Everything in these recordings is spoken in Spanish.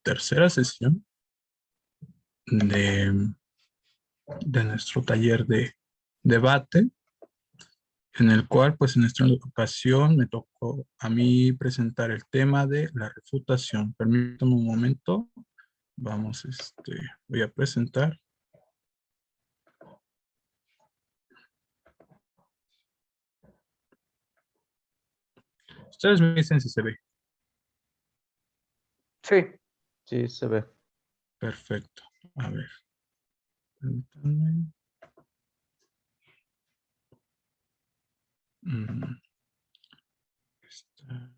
tercera sesión de, de nuestro taller de debate, en el cual, pues en esta ocasión me tocó a mí presentar el tema de la refutación. Permítame un momento, vamos, voy a presentar. Ustedes me dicen si se ve. Sí. Sí, se ve. Perfecto. A ver. Permítanme. Está.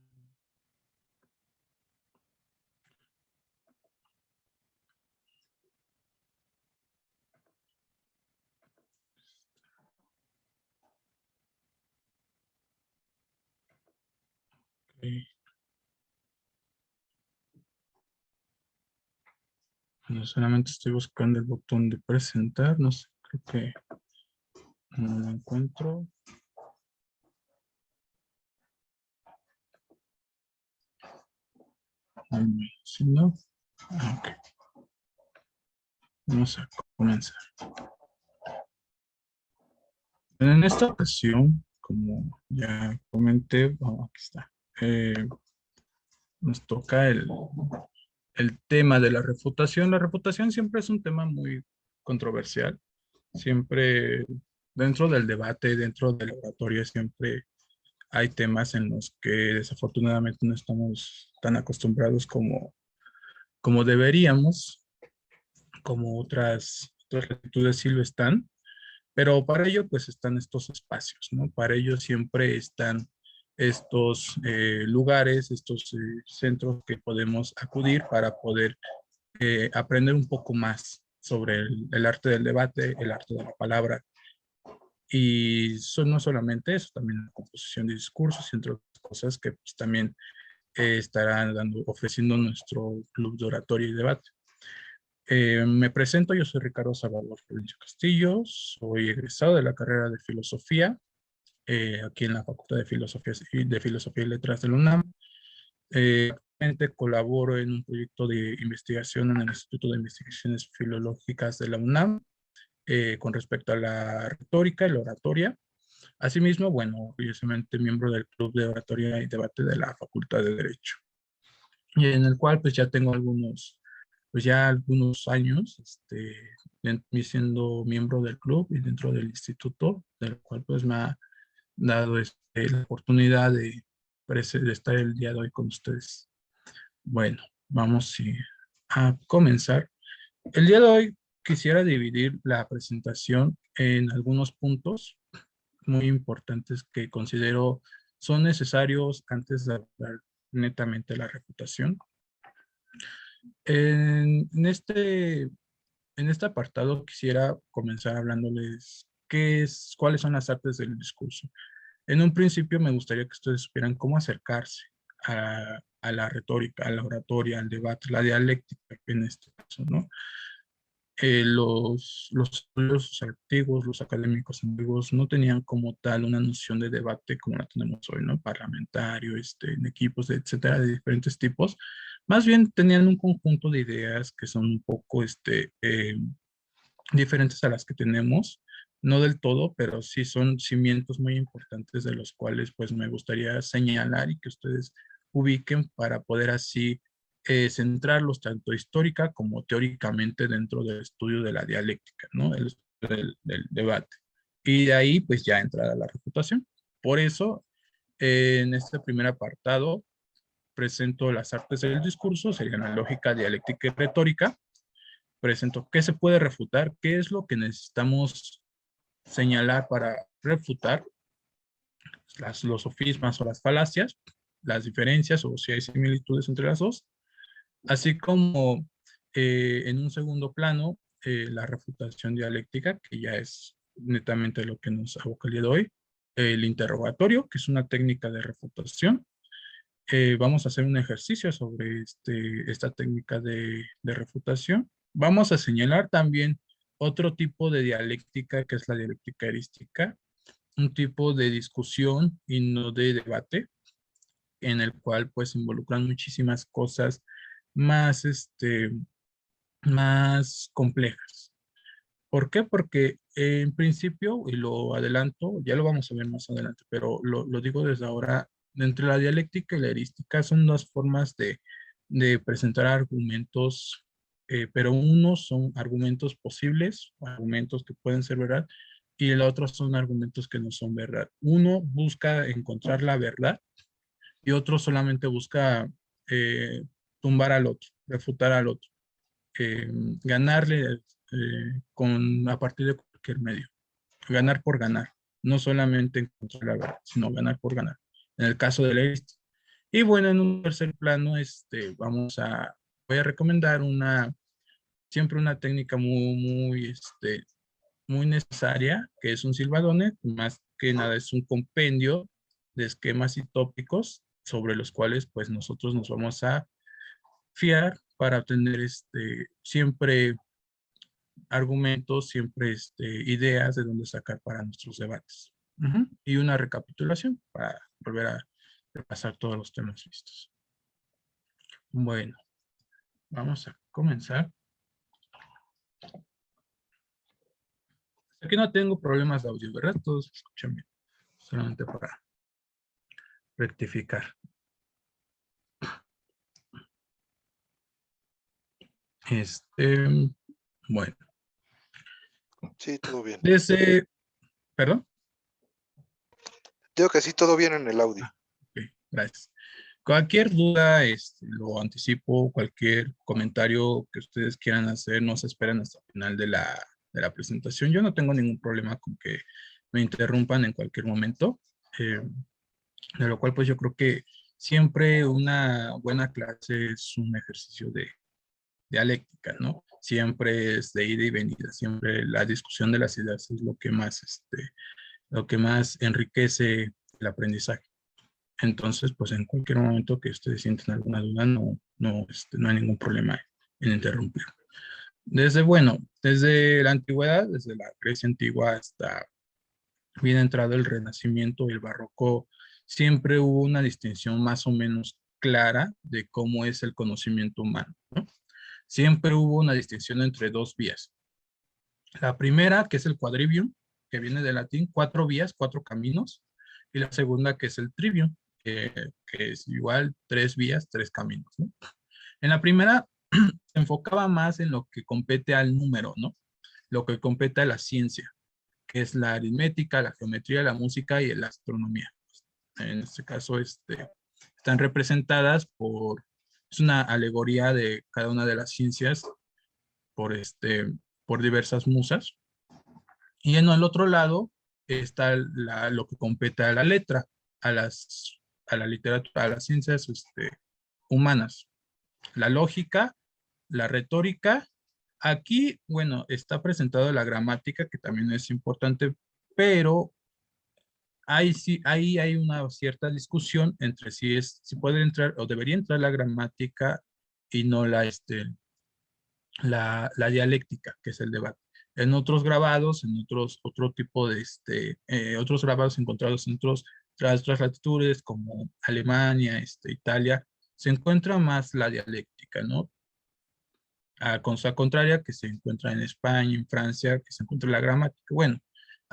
Okay. No solamente estoy buscando el botón de presentar, no sé, creo que no lo encuentro. Si no, ok. Vamos a comenzar. En esta ocasión, como ya comenté, aquí está. Nos toca el tema de la refutación. La refutación siempre es un tema muy controversial. Siempre dentro del debate, dentro de la oratoria, siempre hay temas en los que desafortunadamente no estamos tan acostumbrados como deberíamos, como otras latitudes sí lo están, pero para ello pues están estos espacios, ¿no? Para ello siempre están estos lugares, estos centros que podemos acudir para poder aprender un poco más sobre el arte del debate, el arte de la palabra. Y no solamente eso, también la composición de discursos y entre otras cosas que pues, también estarán ofreciendo nuestro club de oratoria y debate. Me presento, yo soy Ricardo Salvador Florencio Castillo, soy egresado de la carrera de Filosofía, aquí en la Facultad de Filosofía y Letras de la UNAM. Actualmente colaboro en un proyecto de investigación en el Instituto de Investigaciones Filológicas de la UNAM, con respecto a la retórica y la oratoria. Asimismo, bueno, orgullosamente miembro del Club de Oratoria y Debate de la Facultad de Derecho, y en el cual pues ya tengo algunos años, siendo miembro del club y dentro del instituto, del cual pues me ha dado la oportunidad de estar el día de hoy con ustedes. Bueno, vamos a comenzar. El día de hoy quisiera dividir la presentación en algunos puntos muy importantes que considero son necesarios antes de hablar netamente de la reputación. En este apartado quisiera comenzar hablándoles cuáles son las artes del discurso. En un principio me gustaría que ustedes supieran cómo acercarse a la retórica, a la oratoria, al debate, la dialéctica en este caso, ¿no? Los estudios antiguos, los académicos antiguos, no tenían como tal una noción de debate como la tenemos hoy, ¿no? Parlamentario, en equipos, etcétera, de diferentes tipos. Más bien tenían un conjunto de ideas que son un poco, diferentes a las que tenemos, no del todo, pero sí son cimientos muy importantes de los cuales pues me gustaría señalar y que ustedes ubiquen para poder así centrarlos tanto histórica como teóricamente dentro del estudio de la dialéctica, ¿no? El estudio del debate. Y de ahí pues ya entrar a la refutación. Por eso, en este primer apartado presento las artes del discurso, serían la lógica, dialéctica y retórica. Presento qué se puede refutar, qué es lo que necesitamos señalar para refutar los sofismas o las falacias, las diferencias o si hay similitudes entre las dos, así como en un segundo plano la refutación dialéctica, que ya es netamente lo que nos aboca el día de hoy, el interrogatorio, que es una técnica de refutación. Vamos a hacer un ejercicio sobre esta técnica de refutación. Vamos a señalar también otro tipo de dialéctica, que es la dialéctica erística, un tipo de discusión y no de debate, en el cual pues involucran muchísimas cosas más, más complejas. ¿Por qué? Porque en principio, y lo adelanto, ya lo vamos a ver más adelante, pero lo digo desde ahora, entre la dialéctica y la erística son dos formas de presentar argumentos, pero unos son argumentos posibles, argumentos que pueden ser verdad, y el otro son argumentos que no son verdad. Uno busca encontrar la verdad y otro solamente busca eh, tumbar al otro, refutar al otro, eh, ganarle a partir de cualquier medio, ganar por ganar, no solamente encontrar la verdad, sino ganar por ganar. En el caso de la y bueno, en un tercer plano, voy a recomendar siempre una técnica muy necesaria, que es un silbadone, más que nada es un compendio de esquemas y tópicos sobre los cuales pues nosotros nos vamos a fiar para obtener siempre argumentos, siempre ideas de dónde sacar para nuestros debates. Ujú. Y una recapitulación para volver a repasar todos los temas vistos. Bueno, vamos a comenzar. Aquí no tengo problemas de audio, ¿verdad? Todos se escuchan bien. Solamente para rectificar. Bueno, Sí, todo bien. perdón. Digo que sí, todo bien en el audio. Ok, gracias. Cualquier duda, lo anticipo, cualquier comentario que ustedes quieran hacer, no se esperen hasta el final de la presentación. Yo no tengo ningún problema con que me interrumpan en cualquier momento, de lo cual pues yo creo que siempre una buena clase es un ejercicio de dialéctica, ¿no? Siempre es de ida y venida, siempre la discusión de las ideas es lo que más enriquece el aprendizaje. Entonces, pues en cualquier momento que ustedes sienten alguna duda, no hay ningún problema en interrumpir. Desde la antigüedad, desde la Grecia antigua hasta bien entrado el Renacimiento y el Barroco, siempre hubo una distinción más o menos clara de cómo es el conocimiento humano, ¿no? Siempre hubo una distinción entre dos vías. La primera, que es el quadrivium, que viene del latín, cuatro vías, cuatro caminos, y la segunda, que es el trivium, que es igual tres vías, tres caminos, ¿no? En la primera se enfocaba más en lo que compete al número, ¿no? Lo que compete a la ciencia, que es la aritmética, la geometría, la música y la astronomía. En este caso, están representadas es una alegoría de cada una de las ciencias por, por diversas musas. Y en el otro lado está lo que compete a la letra, a la literatura, a las ciencias humanas, la lógica, la retórica. Aquí, bueno, está presentado la gramática, que también es importante, pero ahí hay una cierta discusión entre si puede entrar o debería entrar la gramática y no la dialéctica, que es el debate. En otros grabados, otro tipo otros grabados encontrados en otras latitudes como Alemania, Italia, se encuentra más la dialéctica, ¿no? A cosa contraria que se encuentra en España, en Francia, que se encuentra la gramática. Bueno,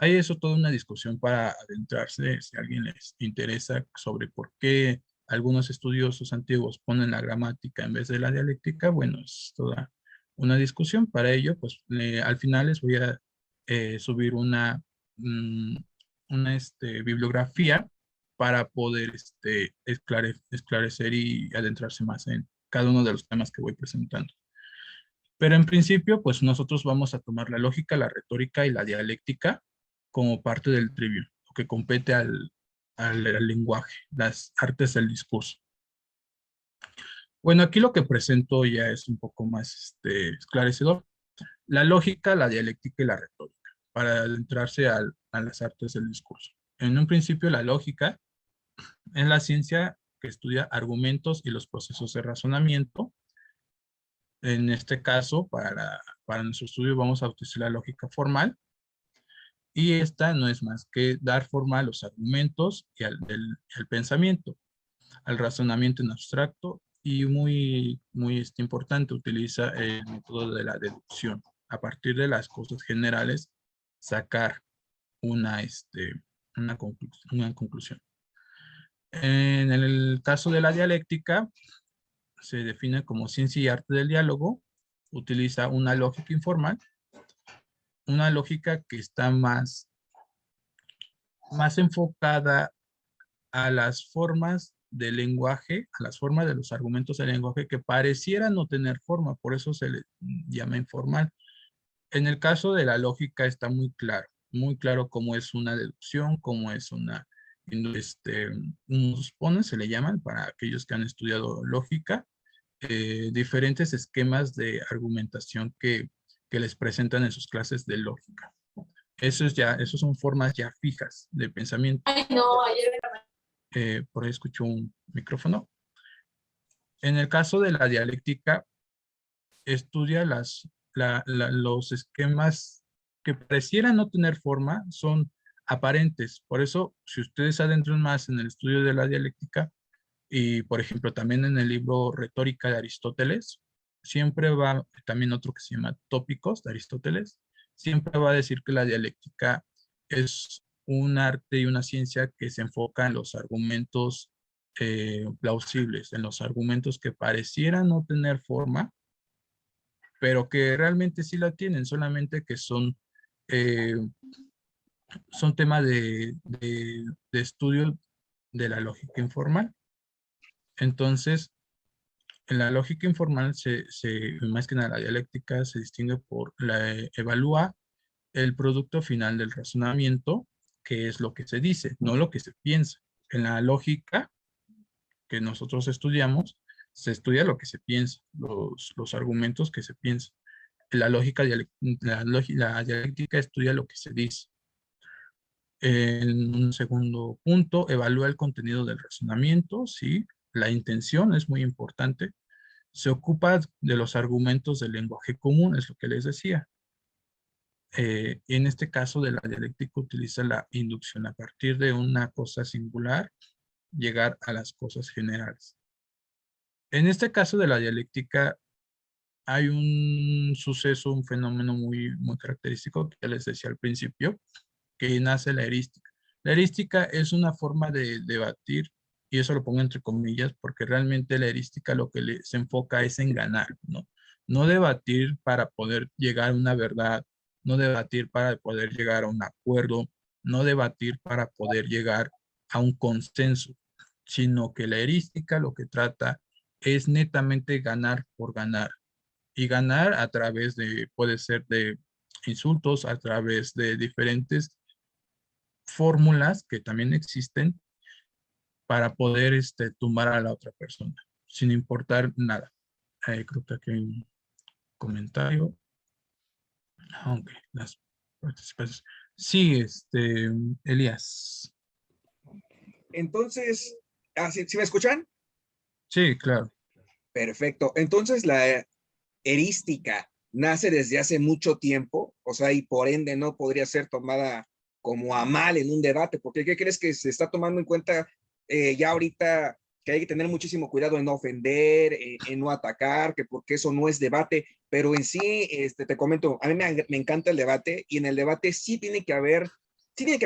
hay eso toda una discusión para adentrarse, si a alguien les interesa, sobre por qué algunos estudiosos antiguos ponen la gramática en vez de la dialéctica. Bueno, es toda una discusión. Para ello, pues al final les voy a subir mm, una bibliografía para poder esclarecer y adentrarse más en cada uno de los temas que voy presentando. Pero en principio, pues nosotros vamos a tomar la lógica, la retórica y la dialéctica como parte del trivium, lo que compete al lenguaje, las artes del discurso. Bueno, aquí lo que presento ya es un poco más esclarecedor. La lógica, la dialéctica y la retórica, para adentrarse a las artes del discurso. En un principio, la lógica es la ciencia que estudia argumentos y los procesos de razonamiento. En este caso, para nuestro estudio vamos a utilizar la lógica formal, y esta no es más que dar forma a los argumentos y al pensamiento, al razonamiento en abstracto Y muy importante, utiliza el método de la deducción. A partir de las cosas generales, sacar una conclusión. En el caso de la dialéctica, se define como ciencia y arte del diálogo. Utiliza una lógica informal, una lógica que está más enfocada a las formas del lenguaje, a las formas de los argumentos del lenguaje que parecieran no tener forma, por eso se le llama informal. En el caso de la lógica está muy claro cómo es una deducción, cómo es un supone, se le llaman para aquellos que han estudiado lógica, diferentes esquemas de argumentación que les presentan en sus clases de lógica. Esos son formas ya fijas de pensamiento. Ay, no, ayer. Por ahí escucho un micrófono. En el caso de la dialéctica, estudia los esquemas que parecieran no tener forma, son aparentes. Por eso, si ustedes adentran más en el estudio de la dialéctica, y por ejemplo también en el libro Retórica de Aristóteles, siempre va, también otro que se llama Tópicos de Aristóteles, siempre va a decir que la dialéctica es un arte y una ciencia que se enfoca en los argumentos plausibles, en los argumentos que parecieran no tener forma, pero que realmente sí la tienen, solamente que eh, son tema de estudio de la lógica informal. Entonces, en la lógica informal, más que nada la dialéctica, se distingue por evalúa el producto final del razonamiento, que es lo que se dice, no lo que se piensa. En la lógica que nosotros estudiamos, se estudia lo que se piensa, los argumentos que se piensan. La dialéctica estudia lo que se dice. En un segundo punto, evalúa el contenido del razonamiento, ¿sí? La intención es muy importante. Se ocupa de los argumentos del lenguaje común, es lo que les decía. En este caso de la dialéctica utiliza la inducción a partir de una cosa singular, llegar a las cosas generales. En este caso de la dialéctica hay un suceso, un fenómeno muy característico que ya les decía al principio, que nace la erística. La erística es una forma de debatir, y eso lo pongo entre comillas, porque realmente la erística lo que se enfoca es en ganar, ¿no? No debatir para poder llegar a una verdad, no debatir para poder llegar a un acuerdo, no debatir para poder llegar a un consenso, sino que la erística lo que trata es netamente ganar por ganar. Y ganar a través puede ser de insultos, a través de diferentes fórmulas que también existen para poder tumbar a la otra persona, sin importar nada. Creo que aquí hay un comentario. Aunque las participaciones. Sí, Elías. Entonces, ¿sí me escuchan? Sí, claro. Perfecto. Entonces, la erística nace desde hace mucho tiempo, o sea, y por ende no podría ser tomada como a mal en un debate, porque ¿qué crees que se está tomando en cuenta ya ahorita que hay que tener muchísimo cuidado en no ofender, en no atacar, que porque eso no es debate, pero en sí, te comento, a mí me encanta el debate y en el debate sí tiene que haber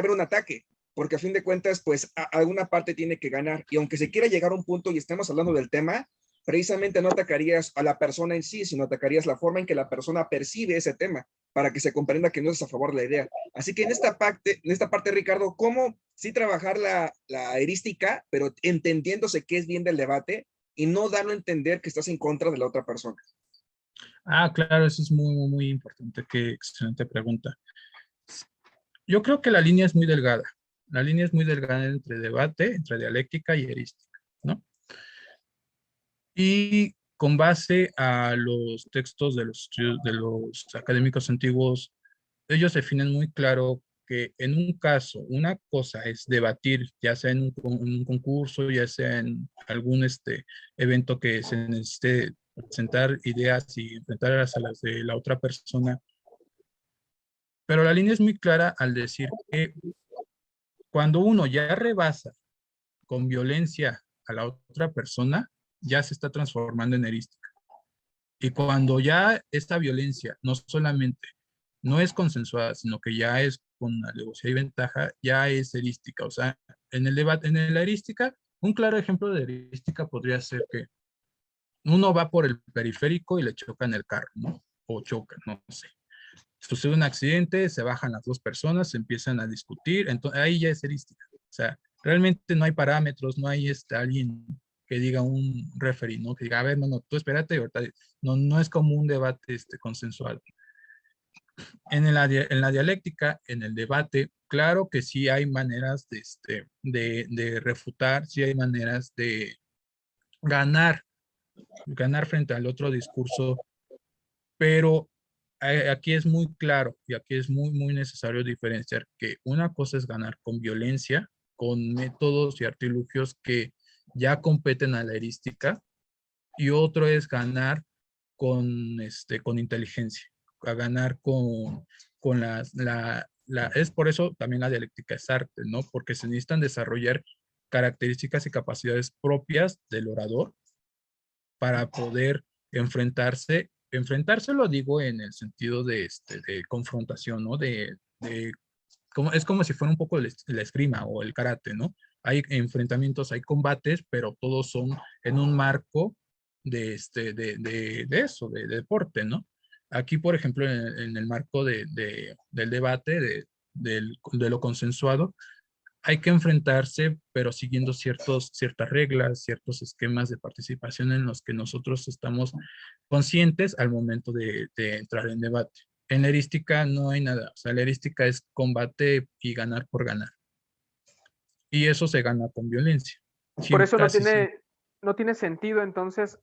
un ataque, porque a fin de cuentas, pues alguna parte tiene que ganar y aunque se quiera llegar a un punto y estemos hablando del tema, precisamente no atacarías a la persona en sí, sino atacarías la forma en que la persona percibe ese tema para que se comprenda que no es a favor de la idea. Así que en esta parte Ricardo, ¿cómo sí trabajar la erística, pero entendiéndose qué es bien del debate y no darlo a entender que estás en contra de la otra persona? Claro, eso es muy importante. Qué excelente pregunta. Yo creo que la línea es muy delgada. La línea es muy delgada entre debate, entre dialéctica y erística, ¿no? Y con base a los textos de los académicos antiguos, ellos definen muy claro que en un caso, una cosa es debatir, ya sea en un concurso, ya sea en algún evento que se necesite presentar ideas y enfrentarlas a las de la otra persona. Pero la línea es muy clara al decir que cuando uno ya rebasa con violencia a la otra persona, ya se está transformando en erística. Y cuando ya esta violencia no solamente no es consensuada, sino que ya es con alevosía y ventaja, ya es erística. O sea, en el debate, en la erística, un claro ejemplo de erística podría ser que uno va por el periférico y le chocan el carro, ¿no? O chocan, no sé. Sucede un accidente, se bajan las dos personas, se empiezan a discutir, entonces ahí ya es erística. O sea, realmente no hay parámetros, no hay alguien que diga un referee, ¿no? Que diga, a ver, no, tú espérate, ahorita, no, no es como un debate consensual. En la dialéctica, en el debate, claro que sí hay maneras de refutar, sí hay maneras de ganar, ganar frente al otro discurso, pero aquí es muy claro y aquí es muy, muy necesario diferenciar que una cosa es ganar con violencia, con métodos y artilugios que ya competen a la erística, y otro es ganar con inteligencia, a ganar con es por eso también la dialéctica es arte, ¿no? Porque se necesitan desarrollar características y capacidades propias del orador para poder enfrentarse lo digo en el sentido de confrontación, ¿no? Es como si fuera un poco el esgrima o el karate, ¿no? Hay enfrentamientos, hay combates, pero todos son en un marco de eso, de deporte, ¿no? Aquí, por ejemplo, en el marco del debate, de lo consensuado, hay que enfrentarse, pero siguiendo ciertas reglas, ciertos esquemas de participación en los que nosotros estamos conscientes al momento de entrar en debate. En la erística no hay nada, o sea, la erística es combate y ganar por ganar. Y eso se gana con violencia. Por eso Casi siempre. no tiene sentido entonces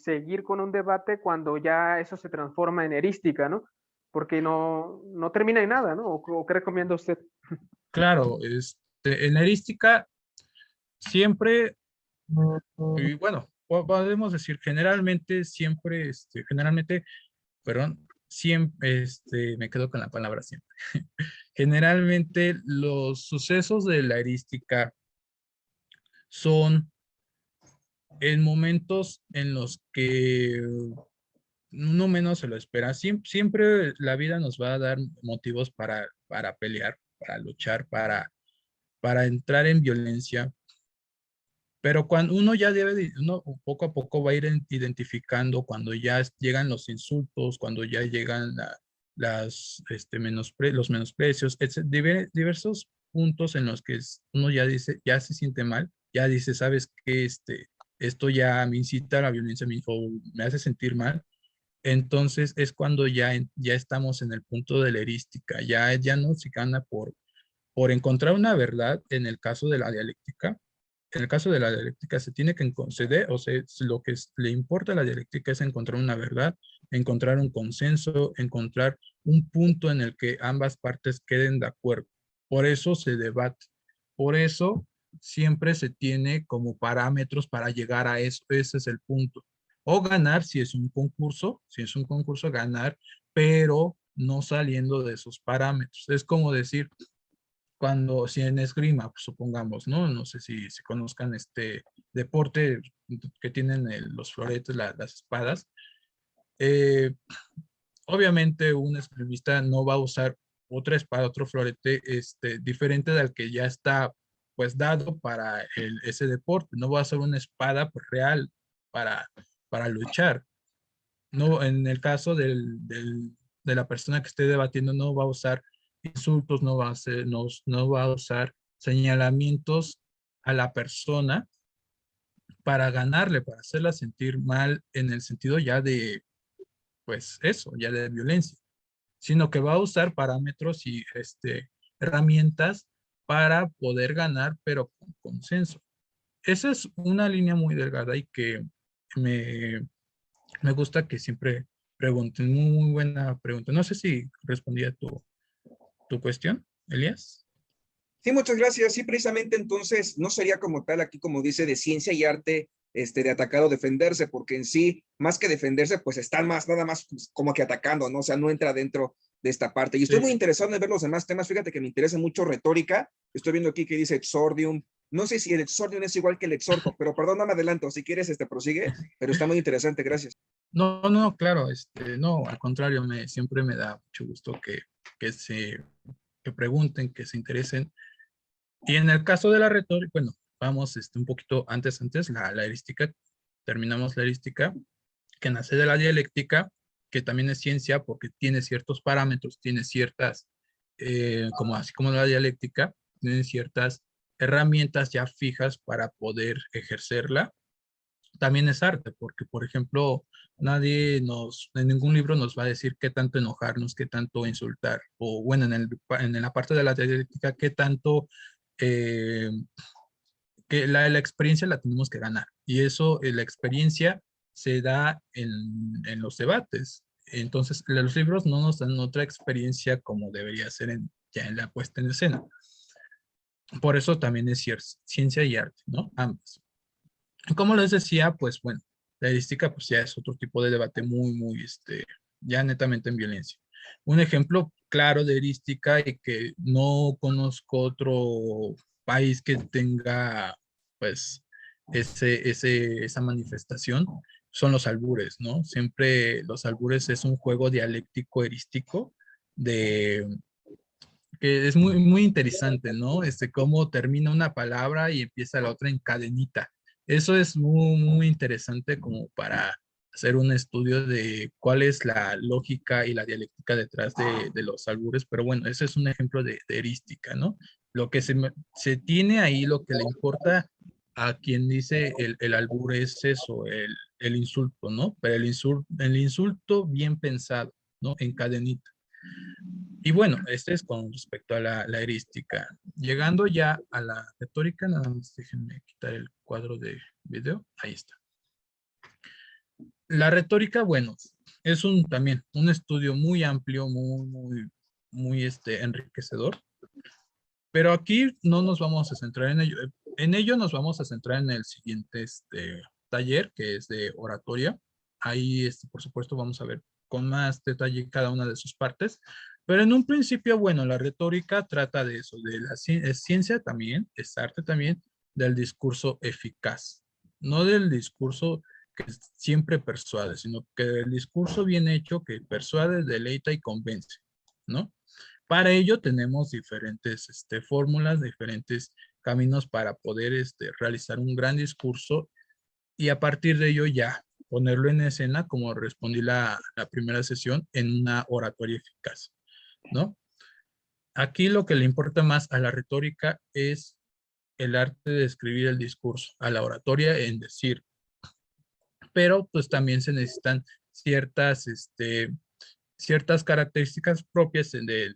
seguir con un debate cuando ya eso se transforma en erística, ¿no? Porque no termina en nada, ¿no? ¿O qué recomienda usted? Claro, en la erística siempre, y bueno, podemos decir generalmente, siempre, generalmente, perdón, siempre, me quedo con la palabra siempre. Generalmente los sucesos de la erística son en momentos en los que uno menos se lo espera. Siempre la vida nos va a dar motivos para pelear, para luchar, para entrar en violencia. Pero cuando uno ya uno poco a poco va a ir identificando cuando ya llegan los insultos, cuando ya llegan los menosprecios, diversos puntos en los que uno ya dice, ya se siente mal, ya dice, sabes que esto ya me incita a la violencia, o me hace sentir mal. Entonces es cuando ya estamos en el punto de la erística, ya no se gana por encontrar una verdad en el caso de la dialéctica. En el caso de la dialéctica se tiene que conceder, o sea, lo que le importa a la dialéctica es encontrar una verdad, encontrar un consenso, encontrar un punto en el que ambas partes queden de acuerdo. Por eso se debate, por eso siempre se tiene como parámetros para llegar a eso, ese es el punto. O ganar si es un concurso ganar, pero no saliendo de esos parámetros. Es como decir, si en esgrima, pues, supongamos, ¿no? No sé si conozcan este deporte que tienen los floretes, las espadas. Eh, Obviamente un esgrimista no va a usar otra espada, otro florete diferente del que ya está pues dado para ese deporte. No va a ser una espada pues, real para luchar. No, en el caso de la persona que esté debatiendo, no va a usar insultos, no va a usar señalamientos a la persona para ganarle, para hacerla sentir mal en el sentido ya pues eso, ya de violencia, sino que va a usar parámetros y herramientas para poder ganar, pero con consenso. Esa es una línea muy delgada y que me, me gusta que siempre pregunten. Muy, muy buena pregunta. No sé si respondí a tu cuestión, Elías. Sí, muchas gracias. Sí, precisamente entonces no sería como tal aquí, como dice, de ciencia y arte, de atacar o defenderse, porque en sí, más que defenderse, pues están nada más pues, como que atacando, ¿no? O sea, no entra dentro de esta parte. Y estoy muy interesado en ver los demás temas. Fíjate que me interesa mucho retórica. Estoy viendo aquí que dice exordium, No sé si el exordium es igual que el exhorto, pero perdón, no me adelanto. Si quieres, prosigue, pero está muy interesante, gracias. No, no, claro, no, al contrario, siempre me da mucho gusto que pregunten, que se interesen. Y en el caso de la retórica, bueno, vamos un poquito antes, la erística, terminamos la erística, que nace de la dialéctica, que también es ciencia porque tiene ciertos parámetros, tiene ciertas, así como la dialéctica, tiene ciertas herramientas ya fijas para poder ejercerla. También es arte, porque, por ejemplo, en ningún libro nos va a decir qué tanto enojarnos, qué tanto insultar, o bueno, en la parte de la dialéctica, qué tanto, eh, que la experiencia la tenemos que ganar. Y eso, la experiencia se da en los debates. Entonces, los libros no nos dan otra experiencia como debería ser ya en la puesta en escena. Por eso también es ciencia y arte, ¿no? Ambas. Como les decía, pues bueno, la erística pues ya es otro tipo de debate muy, ya netamente en violencia. Un ejemplo claro de erística y que no conozco otro país que tenga pues esa manifestación son los albures, ¿no? Siempre los albures es un juego dialéctico erístico de que es muy interesante, ¿no? Cómo termina una palabra y empieza la otra en cadenita. Eso es muy interesante como para hacer un estudio de cuál es la lógica y la dialéctica detrás de los albures, pero bueno, ese es un ejemplo de erística, ¿no? Lo que se tiene ahí, lo que le importa a quien dice el albur es eso, el insulto, ¿no? Pero el insulto bien pensado, ¿no? En cadenita. Y bueno, este es con respecto a la erística. Llegando ya a la retórica, nada más déjenme quitar el cuadro de video. Ahí está. La retórica, bueno, es también un estudio muy amplio, muy enriquecedor. Pero aquí no nos vamos a centrar en ello. En ello nos vamos a centrar en el siguiente taller, que es de oratoria. Ahí, por supuesto, vamos a ver con más detalle cada una de sus partes. Pero en un principio, bueno, la retórica trata de eso, es ciencia también, es arte también, del discurso eficaz. No del discurso que siempre persuade, sino que del discurso bien hecho que persuade, deleita y convence, ¿no? Para ello tenemos diferentes fórmulas, diferentes caminos para poder realizar un gran discurso y a partir de ello ya ponerlo en escena, como respondí la primera sesión, en una oratoria eficaz, ¿no? Aquí lo que le importa más a la retórica es el arte de escribir el discurso, a la oratoria en decir, pero pues también se necesitan ciertas características propias del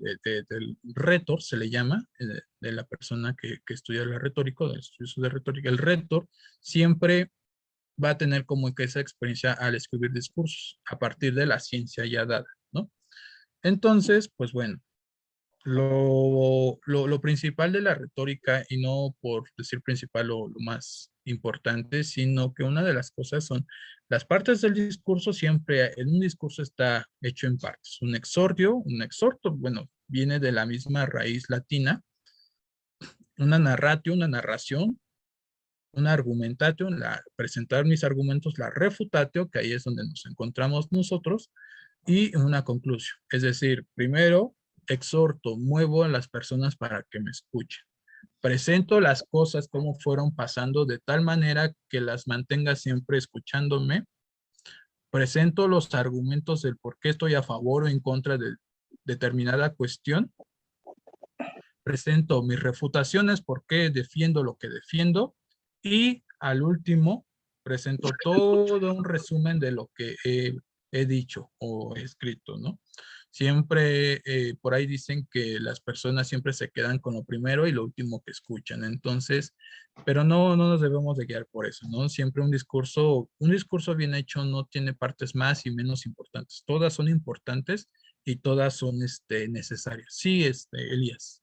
retor, se le llama, de la persona que estudia la retórica, del estudio de retórica. El retor siempre va a tener como que esa experiencia al escribir discursos a partir de la ciencia ya dada, ¿no? Entonces, pues bueno, lo principal de la retórica, y no por decir principal lo más importante, sino que una de las cosas son las partes del discurso. Siempre en un discurso está hecho en partes. Un exhorto, bueno, viene de la misma raíz latina, una narratio, una narración, una argumentatio, presentar mis argumentos, la refutatio, que ahí es donde nos encontramos nosotros, y una conclusión. Es decir, primero exhorto, muevo a las personas para que me escuchen. Presento las cosas como fueron pasando de tal manera que las mantenga siempre escuchándome. Presento los argumentos del por qué estoy a favor o en contra de determinada cuestión. Presento mis refutaciones, por qué defiendo lo que defiendo. Y al último, presento todo un resumen de lo que he dicho o he escrito, ¿no? Siempre por ahí dicen que las personas siempre se quedan con lo primero y lo último que escuchan. Entonces, pero no nos debemos de guiar por eso, ¿no? Siempre un discurso bien hecho no tiene partes más y menos importantes. Todas son importantes y todas son necesarias. Sí, Elías.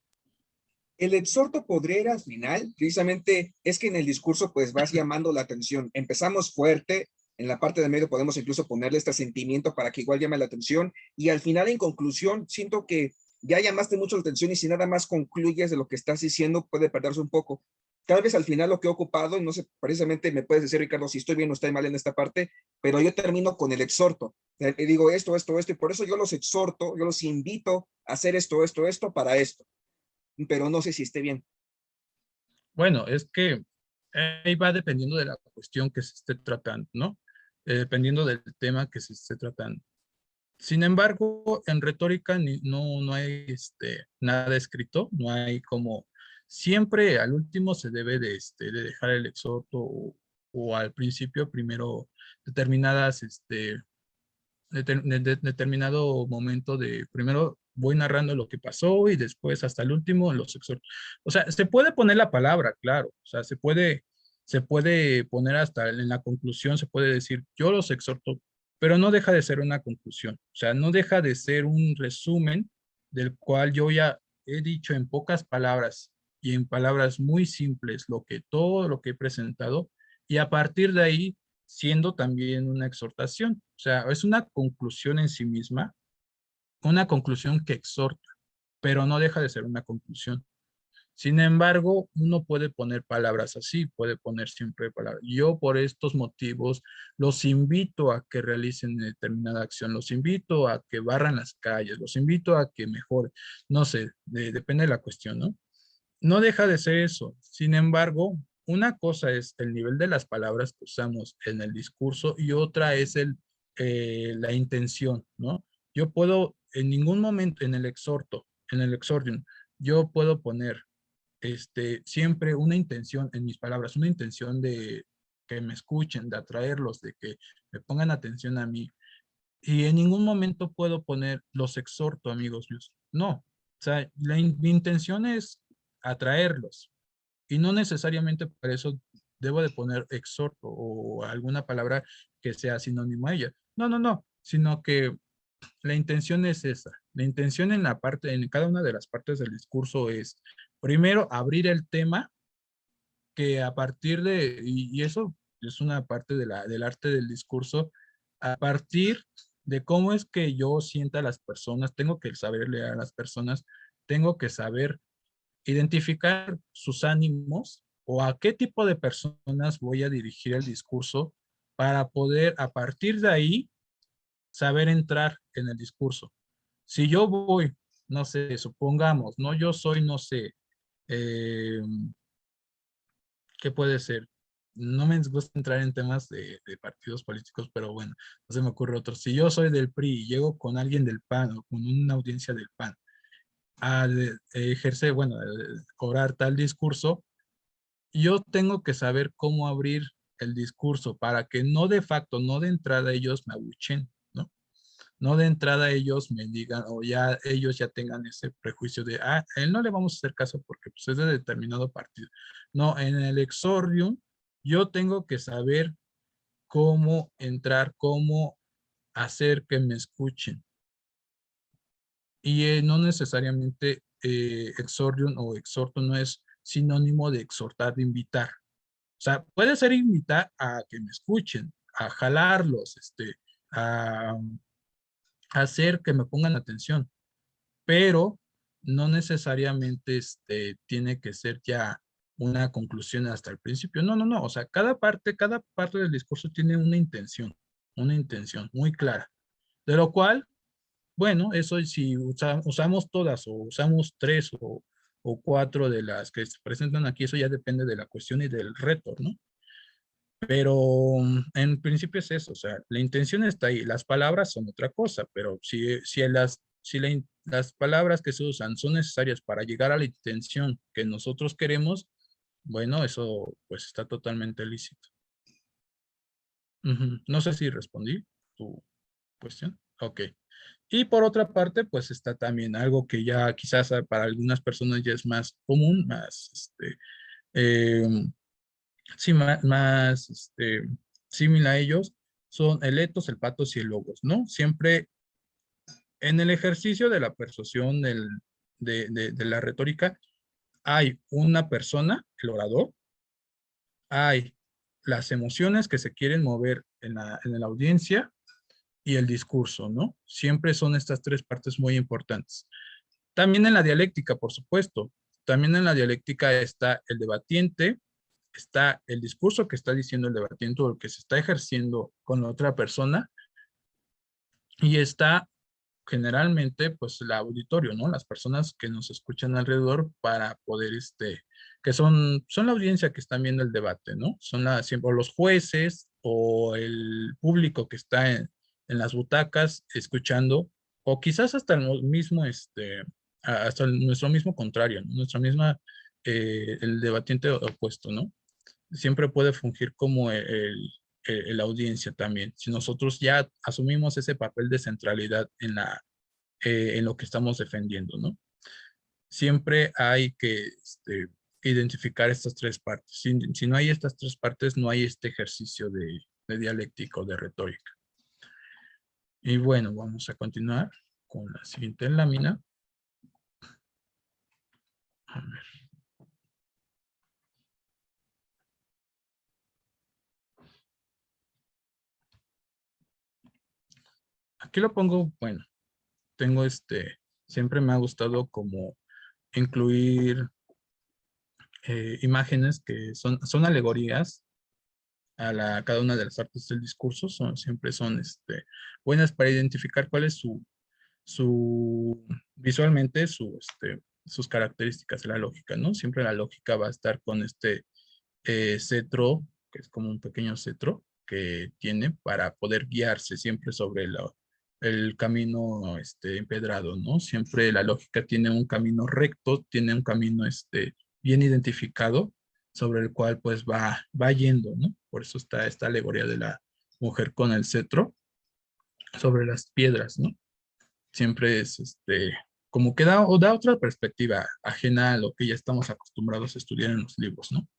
El exhorto podría ir al final, precisamente es que en el discurso pues vas llamando la atención. Empezamos fuerte, en la parte de medio podemos incluso ponerle este sentimiento para que igual llame la atención y al final en conclusión siento que ya llamaste mucho la atención y si nada más concluyes de lo que estás diciendo puede perderse un poco. Tal vez al final lo que he ocupado, no sé, precisamente me puedes decir, Ricardo, si estoy bien o estoy mal en esta parte, pero yo termino con el exhorto. Y digo esto, y por eso yo los exhorto, yo los invito a hacer esto para esto. Pero no sé si esté bien. Bueno, es que ahí va dependiendo de la cuestión que se esté tratando, ¿no? Dependiendo del tema que se esté tratando. Sin embargo, en retórica no hay nada escrito, no hay como, siempre al último se debe de dejar el exhorto o al principio primero determinadas, determinado momento de, primero voy narrando lo que pasó y después hasta el último los exhortos. O sea, se puede poner la palabra, claro, o sea, se puede poner hasta en la conclusión, se puede decir, yo los exhorto, pero no deja de ser una conclusión, o sea, no deja de ser un resumen del cual yo ya he dicho en pocas palabras y en palabras muy simples todo lo que he presentado, y a partir de ahí siendo también una exhortación. O sea, es una conclusión en sí misma, una conclusión que exhorta, pero no deja de ser una conclusión. Sin embargo, uno puede poner palabras así, puede poner siempre palabras. Yo por estos motivos los invito a que realicen determinada acción, los invito a que barran las calles, los invito a que mejoren. No sé, depende de la cuestión, ¿no? No deja de ser eso. Sin embargo, una cosa es el nivel de las palabras que usamos en el discurso y otra es la intención, ¿no? Yo puedo, en ningún momento en el exordium, yo puedo poner siempre una intención en mis palabras, una intención de que me escuchen, de atraerlos, de que me pongan atención a mí. Y en ningún momento puedo poner los exhorto, amigos míos. No. O sea, mi intención es atraerlos. Y no necesariamente para eso debo de poner exhorto o alguna palabra que sea sinónimo a ella. No, no, no. Sino que la intención es esa. La intención en la parte, en cada una de las partes del discurso es, primero, abrir el tema que a partir de, y eso es una parte del arte del discurso, a partir de cómo es que yo sienta a las personas, tengo que saber leer a las personas, tengo que saber identificar sus ánimos o a qué tipo de personas voy a dirigir el discurso para poder a partir de ahí saber entrar en el discurso. Si yo voy, no sé, supongamos, no, yo soy, no sé, eh, ¿qué puede ser? No me gusta entrar en temas de partidos políticos, pero bueno, no se me ocurre otro. Si yo soy del PRI y llego con alguien del PAN o con una audiencia del PAN a ejercer, bueno, a cobrar tal discurso, yo tengo que saber cómo abrir el discurso para que no de facto, no de entrada ellos me abuchen, ¿no? No de entrada ellos me digan o ya ellos ya tengan ese prejuicio de, a él no le vamos a hacer caso porque pues, es de determinado partido. No, en el exordium yo tengo que saber cómo entrar, cómo hacer que me escuchen. Y no necesariamente exordium o exhorto no es sinónimo de exhortar, de invitar. O sea, puede ser invitar a que me escuchen, a jalarlos, a hacer que me pongan atención, pero no necesariamente tiene que ser ya una conclusión hasta el principio. No, no, no. O sea, cada parte del discurso tiene una intención muy clara. De lo cual, bueno, eso si usamos todas o usamos tres o cuatro de las que se presentan aquí, eso ya depende de la cuestión y del reto, ¿no? Pero en principio es eso, o sea, la intención está ahí, las palabras son otra cosa, pero las palabras que se usan son necesarias para llegar a la intención que nosotros queremos, bueno, eso pues está totalmente lícito. Ujú. No sé si respondí tu cuestión. Ok. Y por otra parte, pues está también algo que ya quizás para algunas personas ya es más común, más, em, sí, más similar a ellos, son el etos, el patos y el logos, ¿no? Siempre en el ejercicio de la persuasión, de la retórica, hay una persona, el orador, hay las emociones que se quieren mover en la audiencia y el discurso, ¿no? Siempre son estas tres partes muy importantes. También en la dialéctica, por supuesto, También en la dialéctica está el debatiente, está el discurso que está diciendo el debatiente o el que se está ejerciendo con la otra persona, y está generalmente pues el auditorio, ¿no? Las personas que nos escuchan alrededor para poder, que son la audiencia que están viendo el debate, ¿no? Son siempre los jueces o el público que está en las butacas escuchando, o quizás hasta el mismo, hasta nuestro mismo contrario, ¿no? Nuestra misma, el debatiente opuesto, ¿no? Siempre puede fungir como la audiencia también. Si nosotros ya asumimos ese papel de centralidad en lo que estamos defendiendo, ¿no? Siempre hay que identificar estas tres partes. Si no hay estas tres partes, no hay este ejercicio de dialéctica o de retórica. Y bueno, vamos a continuar con la siguiente lámina. A ver. Aquí lo pongo, bueno, tengo siempre me ha gustado como incluir imágenes que son alegorías a cada una de las artes del discurso, siempre son buenas para identificar cuál es visualmente sus características, la lógica, ¿no? Siempre la lógica va a estar con cetro, que es como un pequeño cetro que tiene para poder guiarse siempre sobre el camino empedrado, ¿no? Siempre la lógica tiene un camino recto, tiene un camino bien identificado sobre el cual pues va yendo, ¿no? Por eso está esta alegoría de la mujer con el cetro sobre las piedras, ¿no? Siempre es como que da otra perspectiva ajena a lo que ya estamos acostumbrados a estudiar en los libros, ¿no?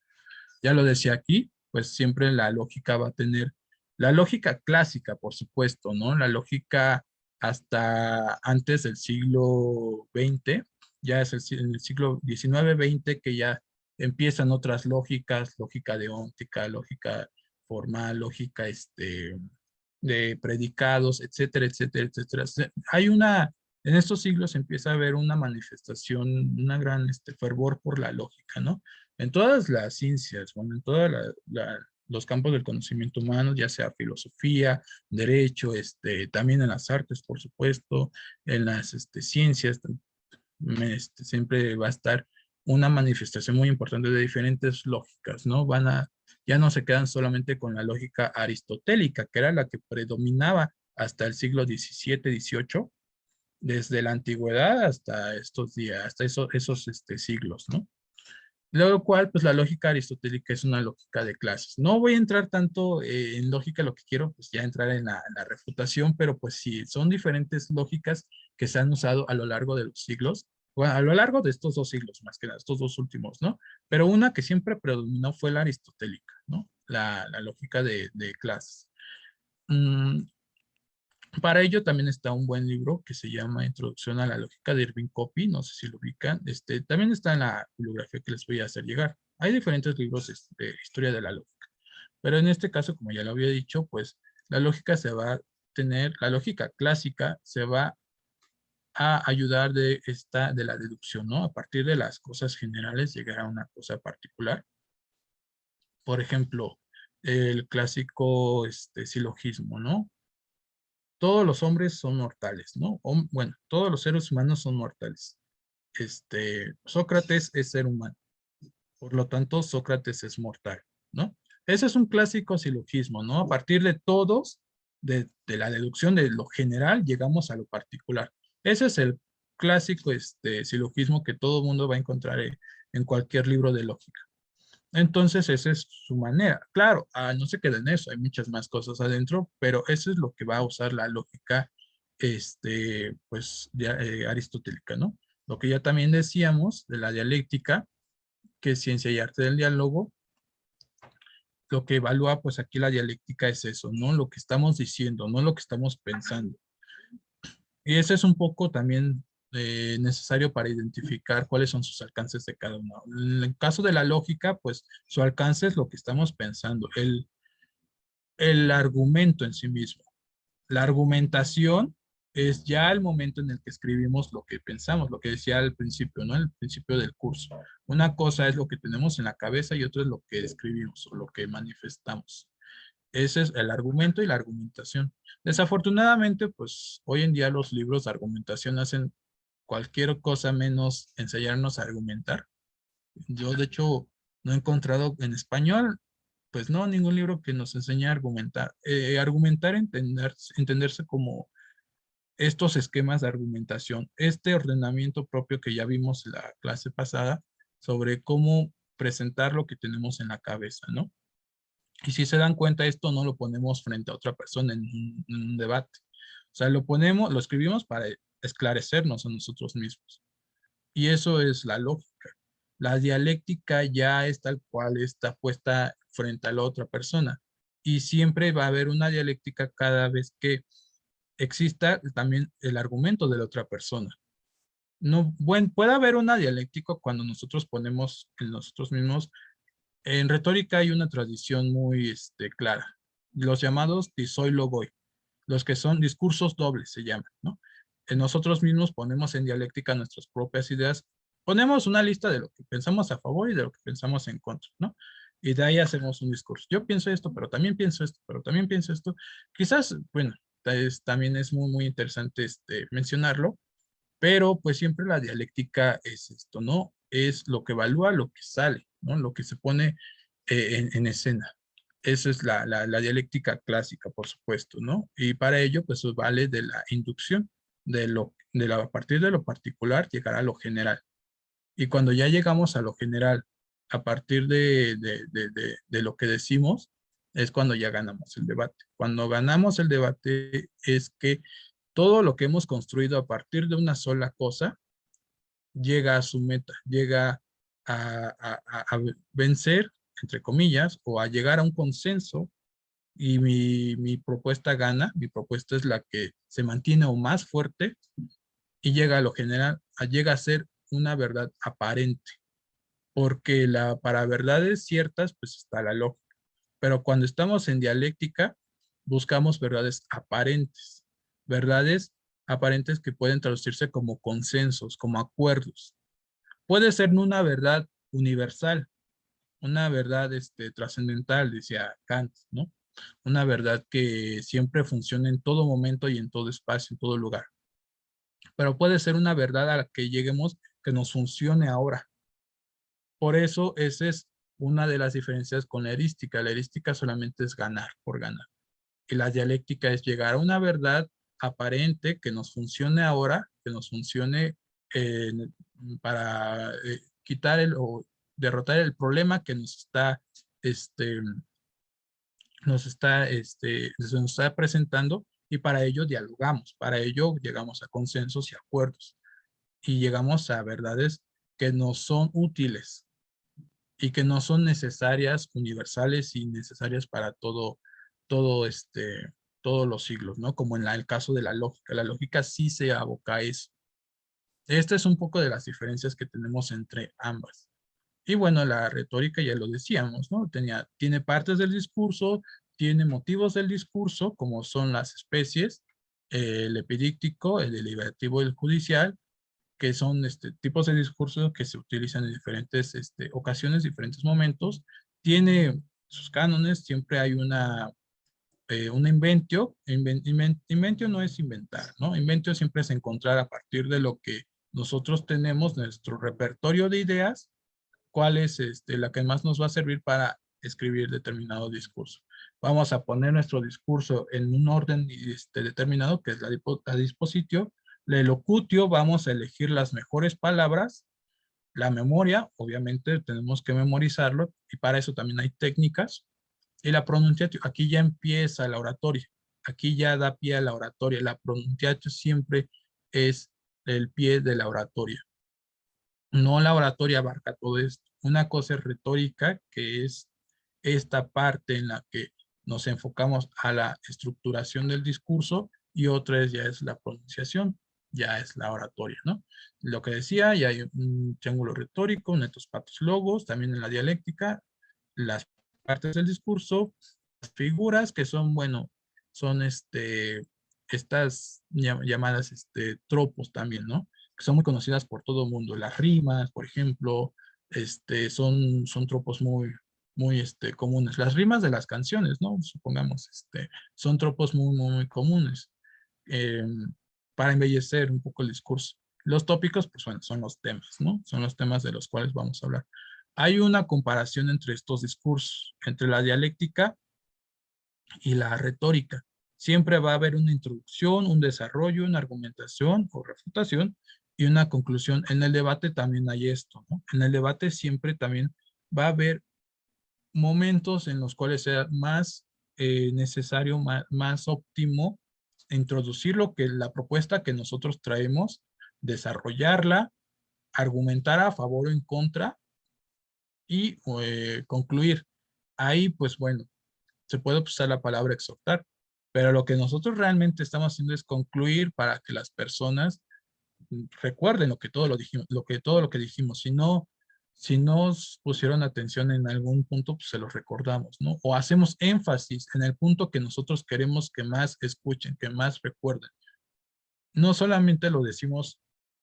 Ya lo decía aquí, pues siempre la lógica va a tener, la lógica clásica, por supuesto, ¿no? La lógica hasta antes del siglo XX, ya es en el siglo XIX-XX que ya empiezan otras lógicas, lógica deóntica, lógica formal, lógica de predicados, etcétera, etcétera, etcétera. En estos siglos empieza a haber una manifestación, una gran fervor por la lógica, ¿no? En todas las ciencias, bueno, en todos los campos del conocimiento humano, ya sea filosofía, derecho, también en las artes, por supuesto, en las ciencias, siempre va a estar una manifestación muy importante de diferentes lógicas, ¿no? Ya no se quedan solamente con la lógica aristotélica, que era la que predominaba hasta el siglo XVII, XVIII, desde la antigüedad hasta estos días, hasta esos siglos, ¿no? Luego cual, pues la lógica aristotélica es una lógica de clases. No voy a entrar tanto en lógica, lo que quiero, pues ya entrar en la refutación, pero pues sí, son diferentes lógicas que se han usado a lo largo de los siglos, bueno, a lo largo de estos dos siglos, más que nada, estos dos últimos, ¿no? Pero una que siempre predominó fue la aristotélica, ¿no? La lógica de clases. Para ello también está un buen libro que se llama Introducción a la Lógica de Irving Copy, no sé si lo ubican. También está en la bibliografía que les voy a hacer llegar. Hay diferentes libros de historia de la lógica, pero en este caso, como ya lo había dicho, pues la lógica la lógica clásica se va a ayudar de la deducción, ¿no? A partir de las cosas generales llegar a una cosa particular. Por ejemplo, el clásico silogismo, ¿no? Todos los hombres son mortales, ¿no? Bueno, todos los seres humanos son mortales. Sócrates es ser humano. Por lo tanto, Sócrates es mortal, ¿no? Ese es un clásico silogismo, ¿no? A partir de todos, de la deducción de lo general, llegamos a lo particular. Ese es el clásico silogismo que todo mundo va a encontrar en cualquier libro de lógica. Entonces, esa es su manera. Claro, no se queda en eso, hay muchas más cosas adentro, pero eso es lo que va a usar la lógica, pues, aristotélica, ¿no? Lo que ya también decíamos de la dialéctica, que es ciencia y arte del diálogo, lo que evalúa, pues aquí la dialéctica es eso, ¿no? Lo que estamos diciendo, no lo que estamos pensando. Y eso es un poco también necesario para identificar cuáles son sus alcances de cada uno. En el caso de la lógica, pues su alcance es lo que estamos pensando, el argumento en sí mismo. La argumentación es ya el momento en el que escribimos lo que pensamos, lo que decía al principio, ¿no? El principio del curso. Una cosa es lo que tenemos en la cabeza y otra es lo que escribimos o lo que manifestamos. Ese es el argumento y la argumentación. Desafortunadamente, pues hoy en día los libros de argumentación hacen cualquier cosa menos enseñarnos a argumentar. Yo, de hecho, no he encontrado en español, pues no, ningún libro que nos enseñe a argumentar. Argumentar, entenderse como estos esquemas de argumentación, este ordenamiento propio que ya vimos en la clase pasada sobre cómo presentar lo que tenemos en la cabeza, ¿no? Y si se dan cuenta, esto no lo ponemos frente a otra persona en un debate. O sea, lo ponemos, lo escribimos para esclarecernos a nosotros mismos. Y eso es la lógica. La dialéctica ya es tal cual está puesta frente a la otra persona. Y siempre va a haber una dialéctica cada vez que exista también el argumento de la otra persona. No, bueno, puede haber una dialéctica cuando nosotros ponemos en nosotros mismos. En retórica hay una tradición muy clara. Los llamados disoilogoi, los que son discursos dobles se llaman, ¿no? Nosotros mismos ponemos en dialéctica nuestras propias ideas, ponemos una lista de lo que pensamos a favor y de lo que pensamos en contra, ¿no? Y de ahí hacemos un discurso. Yo pienso esto, pero también pienso esto, pero también pienso esto. Quizás, bueno, también es muy, muy interesante mencionarlo, pero pues siempre la dialéctica es esto, ¿no? Es lo que evalúa lo que sale, ¿no? Lo que se pone en escena. Esa es la dialéctica clásica, por supuesto, ¿no? Y para ello, pues vale de la inducción, a partir de lo particular, llegar a lo general. Y cuando ya llegamos a lo general, a partir de lo que decimos, es cuando ya ganamos el debate. Cuando ganamos el debate es que todo lo que hemos construido a partir de una sola cosa llega a su meta, llega a vencer, entre comillas, o a llegar a un consenso y mi propuesta gana, mi propuesta es la que se mantiene o más fuerte y llega a lo general, llega a ser una verdad aparente, porque para verdades ciertas pues está la lógica, pero cuando estamos en dialéctica buscamos verdades aparentes que pueden traducirse como consensos, como acuerdos. Puede ser una verdad universal, una verdad trascendental, decía Kant, ¿no? Una verdad que siempre funciona en todo momento y en todo espacio, en todo lugar. Pero puede ser una verdad a la que lleguemos que nos funcione ahora. Por eso esa es una de las diferencias con la erística. La erística solamente es ganar por ganar. Y la dialéctica es llegar a una verdad aparente que nos funcione ahora, que nos funcione eh, para quitar o derrotar el problema que este, se nos está presentando y para ello dialogamos, para ello llegamos a consensos y acuerdos y llegamos a verdades que nos son útiles y que no son necesarias, universales y necesarias para todo todos los siglos, ¿no? Como en el caso de la lógica. La lógica sí se aboca a eso. Esta es un poco de las diferencias que tenemos entre ambas. Y bueno, la retórica ya lo decíamos, ¿no? Tiene partes del discurso, tiene motivos del discurso, como son las especies, el epidíctico, el deliberativo y el judicial, que son tipos de discurso que se utilizan en diferentes ocasiones, diferentes momentos. Tiene sus cánones, siempre hay una inventio. Inventio no es inventar, ¿no? Inventio siempre es encontrar a partir de lo que nosotros tenemos, nuestro repertorio de ideas, cuál es la que más nos va a servir para escribir determinado discurso. Vamos a poner nuestro discurso en un orden determinado, que es la dispositio. La elocutio, vamos a elegir las mejores palabras. La memoria, obviamente tenemos que memorizarlo y para eso también hay técnicas. Y la pronunciatio, aquí ya empieza la oratoria. Aquí ya da pie a la oratoria. La pronunciatio siempre es el pie de la oratoria. No, la oratoria abarca todo esto. Una cosa es retórica, que es esta parte en la que nos enfocamos a la estructuración del discurso, y otra ya es la pronunciación, ya es la oratoria, ¿no? Lo que decía, ya hay un triángulo retórico, un etos patos logos, también en la dialéctica, las partes del discurso, las figuras que son, bueno, son estas llamadas tropos también, ¿no? Que son muy conocidas por todo el mundo. Las rimas, por ejemplo, son tropos muy comunes. Las rimas de las canciones, ¿no? Supongamos, son tropos muy comunes eh, para embellecer un poco el discurso. Los tópicos, pues bueno, son los temas, ¿no? Son los temas de los cuales vamos a hablar. Hay una comparación entre estos discursos, entre la dialéctica y la retórica. Siempre va a haber una introducción, un desarrollo, una argumentación o refutación y una conclusión. En el debate también hay esto, ¿no? En el debate siempre también va a haber momentos en los cuales sea más necesario, más óptimo introducir lo que la propuesta que nosotros traemos, desarrollarla, argumentar a favor o en contra y concluir. Ahí, pues bueno, se puede usar la palabra exhortar, pero lo que nosotros realmente estamos haciendo es concluir para que las personas recuerden todo lo que dijimos. Si nos pusieron atención en algún punto, pues se los recordamos, ¿no? O hacemos énfasis en el punto que nosotros queremos que más escuchen, que más recuerden. No solamente lo decimos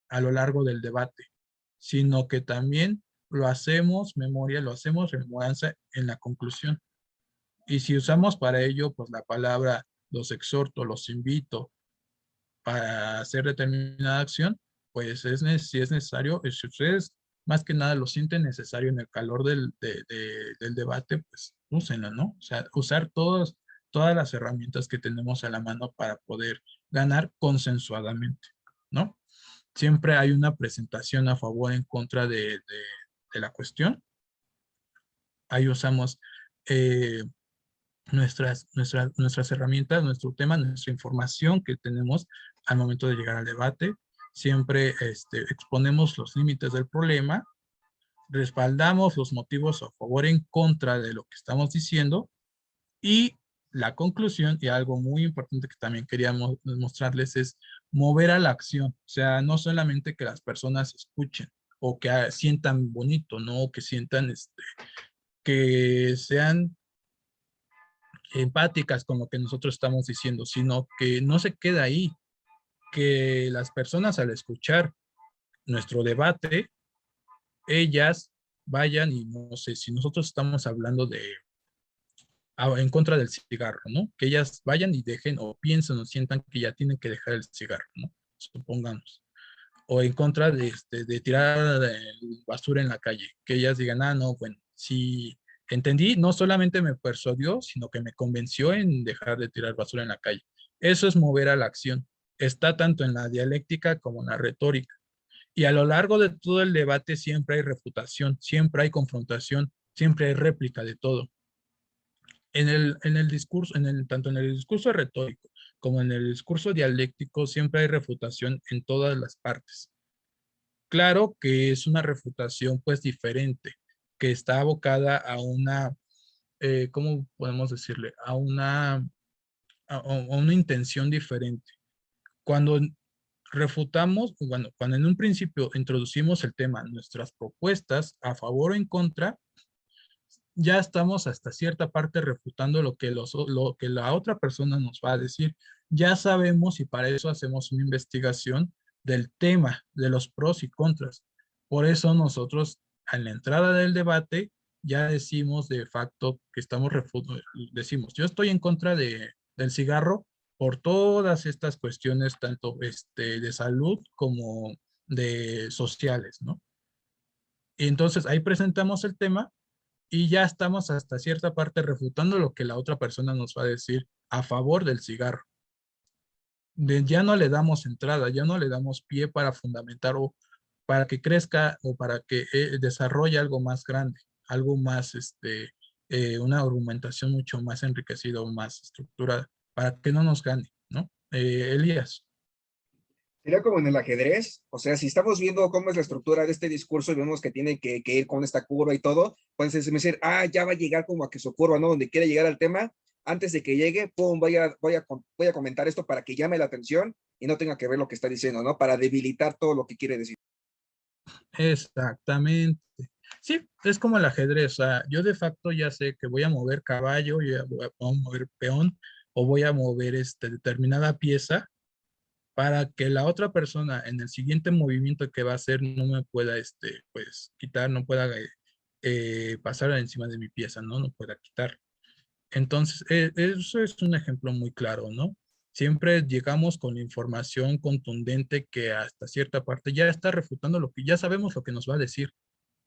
a lo largo del debate, sino que también lo hacemos memoria, lo hacemos rememoranza en la conclusión. Y si usamos para ello, pues la palabra los exhorto, los invito para hacer determinada acción, pues si es necesario, si ustedes más que nada lo sienten necesario en el calor del debate, pues úsenlo, ¿no? O sea, usar todas las herramientas que tenemos a la mano para poder ganar consensuadamente, ¿no? Siempre hay una presentación a favor en contra de la cuestión. Ahí usamos nuestras herramientas, nuestro tema, nuestra información que tenemos al momento de llegar al debate. Siempre exponemos los límites del problema, respaldamos los motivos a favor en contra de lo que estamos diciendo y la conclusión, y algo muy importante que también queríamos mostrarles es mover a la acción. O sea, no solamente que las personas escuchen o que sientan bonito, ¿no? O que sientan, que sean empáticas con lo que nosotros estamos diciendo, sino que no se queda ahí, que las personas al escuchar nuestro debate, ellas vayan y no sé, si nosotros estamos hablando en contra del cigarro, ¿no? Que ellas vayan y dejen o piensen o sientan que ya tienen que dejar el cigarro, ¿no? Supongamos. O en contra de tirar basura en la calle, que ellas digan, ah, no, bueno, si entendí, no solamente me persuadió, sino que me convenció en dejar de tirar basura en la calle. Eso es mover a la acción. Está tanto en la dialéctica como en la retórica. Y a lo largo de todo el debate siempre hay refutación, siempre hay confrontación, siempre hay réplica de todo. En el discurso, tanto en el discurso retórico como en el discurso dialéctico, siempre hay refutación en todas las partes. Claro que es una refutación pues diferente, que está abocada a una, ¿cómo podemos decirle? A una intención diferente. Cuando refutamos, bueno, cuando en un principio introducimos el tema, nuestras propuestas a favor o en contra, ya estamos hasta cierta parte refutando lo que la otra persona nos va a decir. Ya sabemos y para eso hacemos una investigación del tema, de los pros y contras. Por eso nosotros, a la entrada del debate, ya decimos de facto que estamos decimos, yo estoy en contra del cigarro por todas estas cuestiones, tanto de salud como de sociales, ¿no? Y entonces ahí presentamos el tema y ya estamos hasta cierta parte refutando lo que la otra persona nos va a decir a favor del cigarro. Ya no le damos entrada, ya no le damos pie para fundamentar o para que crezca o para que desarrolle algo más grande, algo más, una argumentación mucho más enriquecida o más estructurada, para que no nos gane, ¿no? Elías. Sería como en el ajedrez, o sea, si estamos viendo cómo es la estructura de este discurso y vemos que tiene que ir con esta curva y todo, pues es decir, ah, ya va a llegar como a que su curva, ¿no? Donde quiere llegar al tema, antes de que llegue, pum, voy a comentar esto para que llame la atención y no tenga que ver lo que está diciendo, ¿no? Para debilitar todo lo que quiere decir. Exactamente. Sí, es como el ajedrez. O sea, yo de facto ya sé que voy a mover caballo, voy a mover peón, o voy a mover determinada pieza para que la otra persona en el siguiente movimiento que va a hacer no me pueda, pues, quitar, no pueda pasar encima de mi pieza, ¿no? No pueda quitar. Entonces, eso es un ejemplo muy claro, ¿no? Siempre llegamos con información contundente que hasta cierta parte ya está refutando lo que ya sabemos lo que nos va a decir.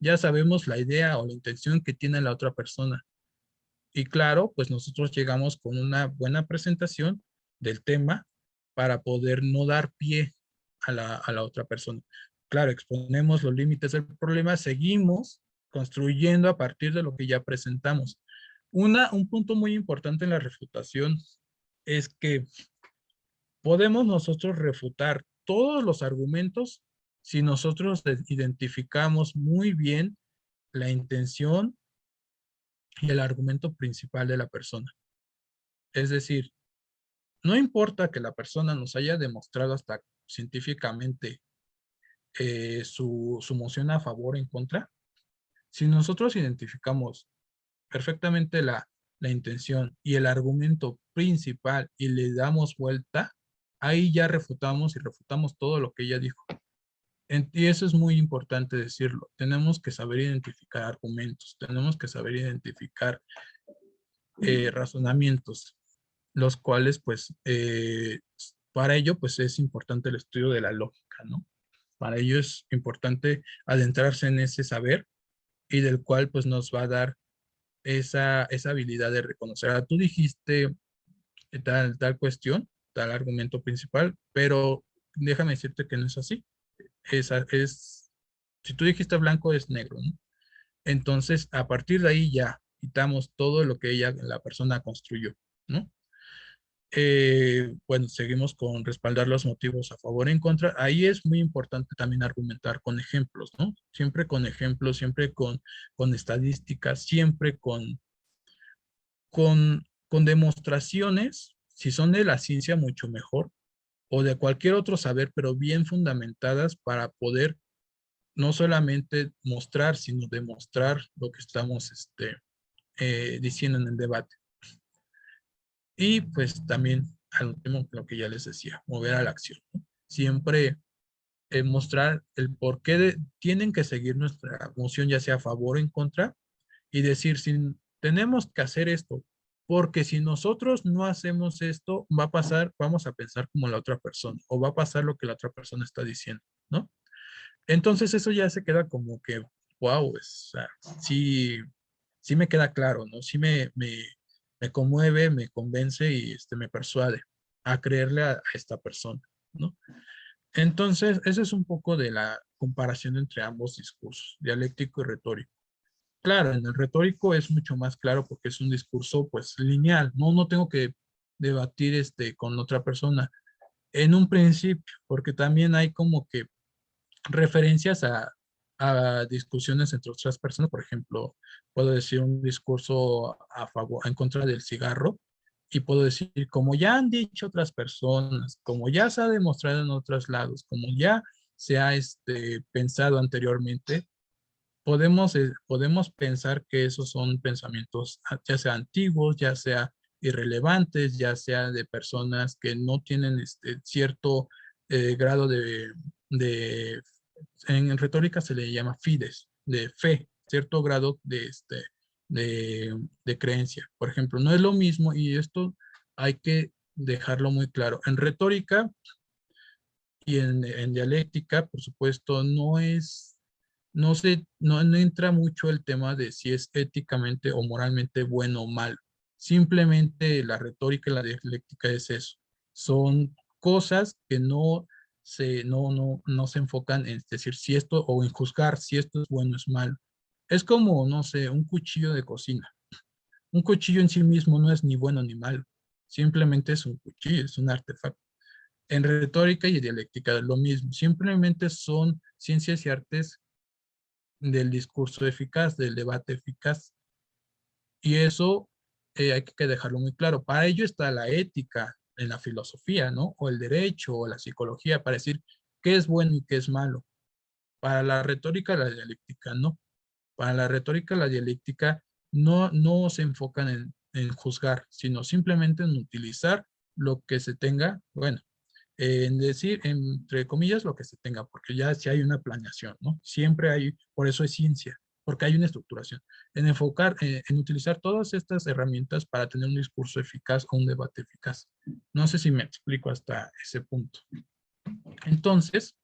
Ya sabemos la idea o la intención que tiene la otra persona. Y claro, pues nosotros llegamos con una buena presentación del tema para poder no dar pie a la otra persona. Claro, exponemos los límites del problema, seguimos construyendo a partir de lo que ya presentamos. Un punto muy importante en la refutación es que podemos nosotros refutar todos los argumentos si nosotros identificamos muy bien la intención y el argumento principal de la persona. Es decir, no importa que la persona nos haya demostrado hasta científicamente su moción a favor o en contra, si nosotros identificamos perfectamente la intención y el argumento principal y le damos vuelta, ahí ya refutamos y refutamos todo lo que ella dijo. Y eso es muy importante decirlo. Tenemos que saber identificar argumentos, tenemos que saber identificar razonamientos, los cuales, pues, para ello, pues, es importante el estudio de la lógica, ¿no? Para ello es importante adentrarse en ese saber y del cual, pues, nos va a dar esa habilidad de reconocer. Ah, tú dijiste tal cuestión, tal argumento principal, pero déjame decirte que no es así. Si tú dijiste blanco, es negro, ¿no? Entonces, a partir de ahí ya quitamos todo lo que la persona construyó, ¿no? Bueno, seguimos con respaldar los motivos a favor o en contra. Ahí es muy importante también argumentar con ejemplos, ¿no? Siempre con ejemplos, siempre con estadísticas, siempre con demostraciones, si son de la ciencia, mucho mejor, o de cualquier otro saber, pero bien fundamentadas para poder no solamente mostrar, sino demostrar lo que estamos diciendo en el debate. Y pues también al último, lo que ya les decía, mover a la acción, ¿no? Siempre mostrar el por qué tienen que seguir nuestra moción, ya sea a favor o en contra, y decir, si tenemos que hacer esto, porque si nosotros no hacemos esto, va a pasar, vamos a pensar como la otra persona, o va a pasar lo que la otra persona está diciendo, ¿no? Entonces eso ya se queda como que, wow, o sea, sí, sí me queda claro, ¿no? Sí me conmueve, me convence y me persuade a creerle a esta persona, ¿no? Entonces, ese es un poco de la comparación entre ambos discursos, dialéctico y retórico. Claro, en el retórico es mucho más claro porque es un discurso pues lineal, no tengo que debatir con otra persona en un principio, porque también hay como que referencias a discusiones entre otras personas. Por ejemplo, puedo decir un discurso a favor, en contra del cigarro, y puedo decir, como ya han dicho otras personas, como ya se ha demostrado en otros lados, como ya se ha pensado anteriormente, podemos pensar que esos son pensamientos ya sea antiguos, ya sea irrelevantes, ya sea de personas que no tienen cierto grado de, en retórica se le llama fides, de fe, cierto grado de creencia. Por ejemplo, no es lo mismo, y esto hay que dejarlo muy claro. En retórica y en dialéctica, por supuesto, no entra mucho el tema de si es éticamente o moralmente bueno o malo. Simplemente la retórica y la dialéctica es eso. Son cosas que no se enfocan en decir si esto o en juzgar si esto es bueno o es malo. Es como, no sé, un cuchillo de cocina. Un cuchillo en sí mismo no es ni bueno ni malo. Simplemente es un cuchillo, es un artefacto. En retórica y dialéctica es lo mismo. Simplemente son ciencias y artes del discurso eficaz, del debate eficaz. Y eso hay que dejarlo muy claro. Para ello está la ética en la filosofía, ¿no? O el derecho o la psicología para decir qué es bueno y qué es malo. Para la retórica, la dialéctica, no. Para la retórica, la dialéctica no se enfocan en juzgar, sino simplemente en utilizar lo que se tenga, bueno, en decir, entre comillas, lo que se tenga, porque ya si hay una planeación, ¿no? Siempre hay, por eso es ciencia, porque hay una estructuración. En enfocar, en utilizar todas estas herramientas para tener un discurso eficaz o un debate eficaz. No sé si me explico hasta ese punto. Entonces,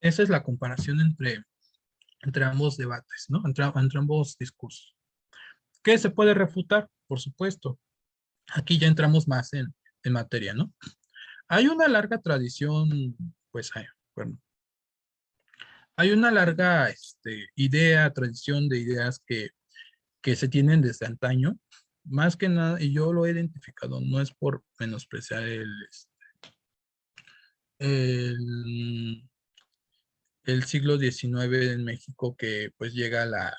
esa es la comparación entre ambos debates, ¿no? Entre ambos discursos. ¿Qué se puede refutar? Por supuesto. Aquí ya entramos más en materia, ¿no? Hay una larga tradición, pues, bueno, hay una larga idea, tradición de ideas que se tienen desde antaño, más que nada, y yo lo he identificado, no es por menospreciar el, el siglo XIX en México, que pues llega la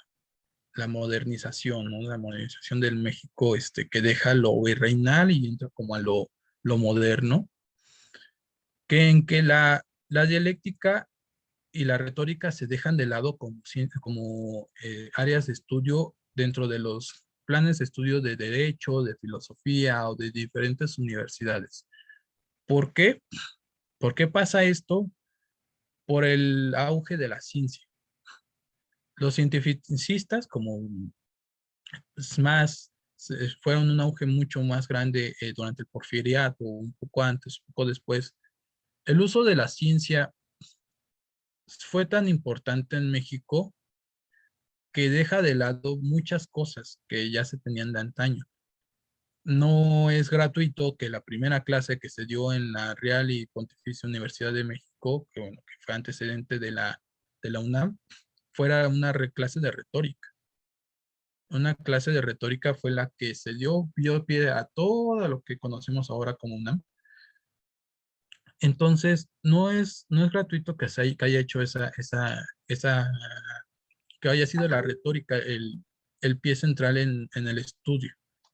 modernización, ¿no? La modernización del México, que deja lo virreinal y entra como a lo moderno, en que la dialéctica y la retórica se dejan de lado como áreas de estudio dentro de los planes de estudio de derecho, de filosofía o de diferentes universidades. ¿Por qué? ¿Por qué pasa esto? Por el auge de la ciencia. Los cientificistas, como fueron un auge mucho más grande durante el porfiriato, un poco antes, un poco después. El uso de la ciencia fue tan importante en México que deja de lado muchas cosas que ya se tenían de antaño. No es gratuito que la primera clase que se dio en la Real y Pontificia Universidad de México, que, bueno, que fue antecedente de la UNAM, fuera una clase de retórica. Una clase de retórica fue la que dio pie a todo lo que conocemos ahora como UNAM. Entonces, no es gratuito que haya hecho que haya sido la retórica el pie central en el estudio,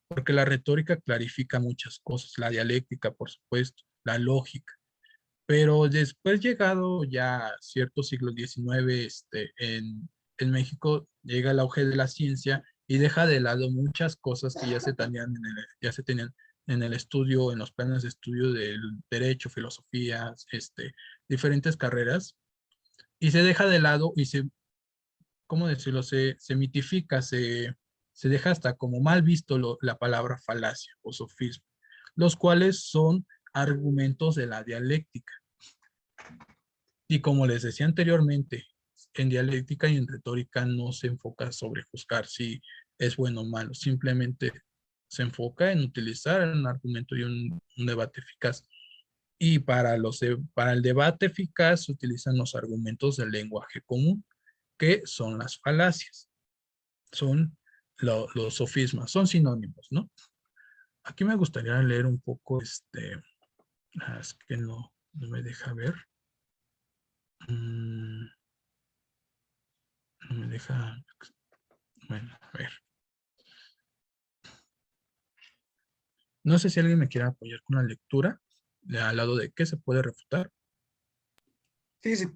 porque la retórica clarifica muchas cosas, la dialéctica, por supuesto, la lógica, pero después llegado ya cierto siglo XIX, en México llega el auge de la ciencia y deja de lado muchas cosas que ya se tenían en el estudio, en los planes de estudio del derecho, filosofía, diferentes carreras, y se deja de lado y ¿cómo decirlo? Se mitifica, se deja hasta como mal visto la palabra falacia o sofisma, los cuales son argumentos de la dialéctica. Y como les decía anteriormente, en dialéctica y en retórica no se enfoca sobre juzgar si es bueno o malo, simplemente se enfoca en utilizar un argumento y un debate eficaz. Y para el debate eficaz se utilizan los argumentos del lenguaje común, que son las falacias, son los sofismas, son sinónimos, ¿no? Aquí me gustaría leer un poco, es que no me deja ver. No me deja, bueno, a ver. No sé si alguien me quiere apoyar con la lectura, al lado de qué se puede refutar. Sí, sí,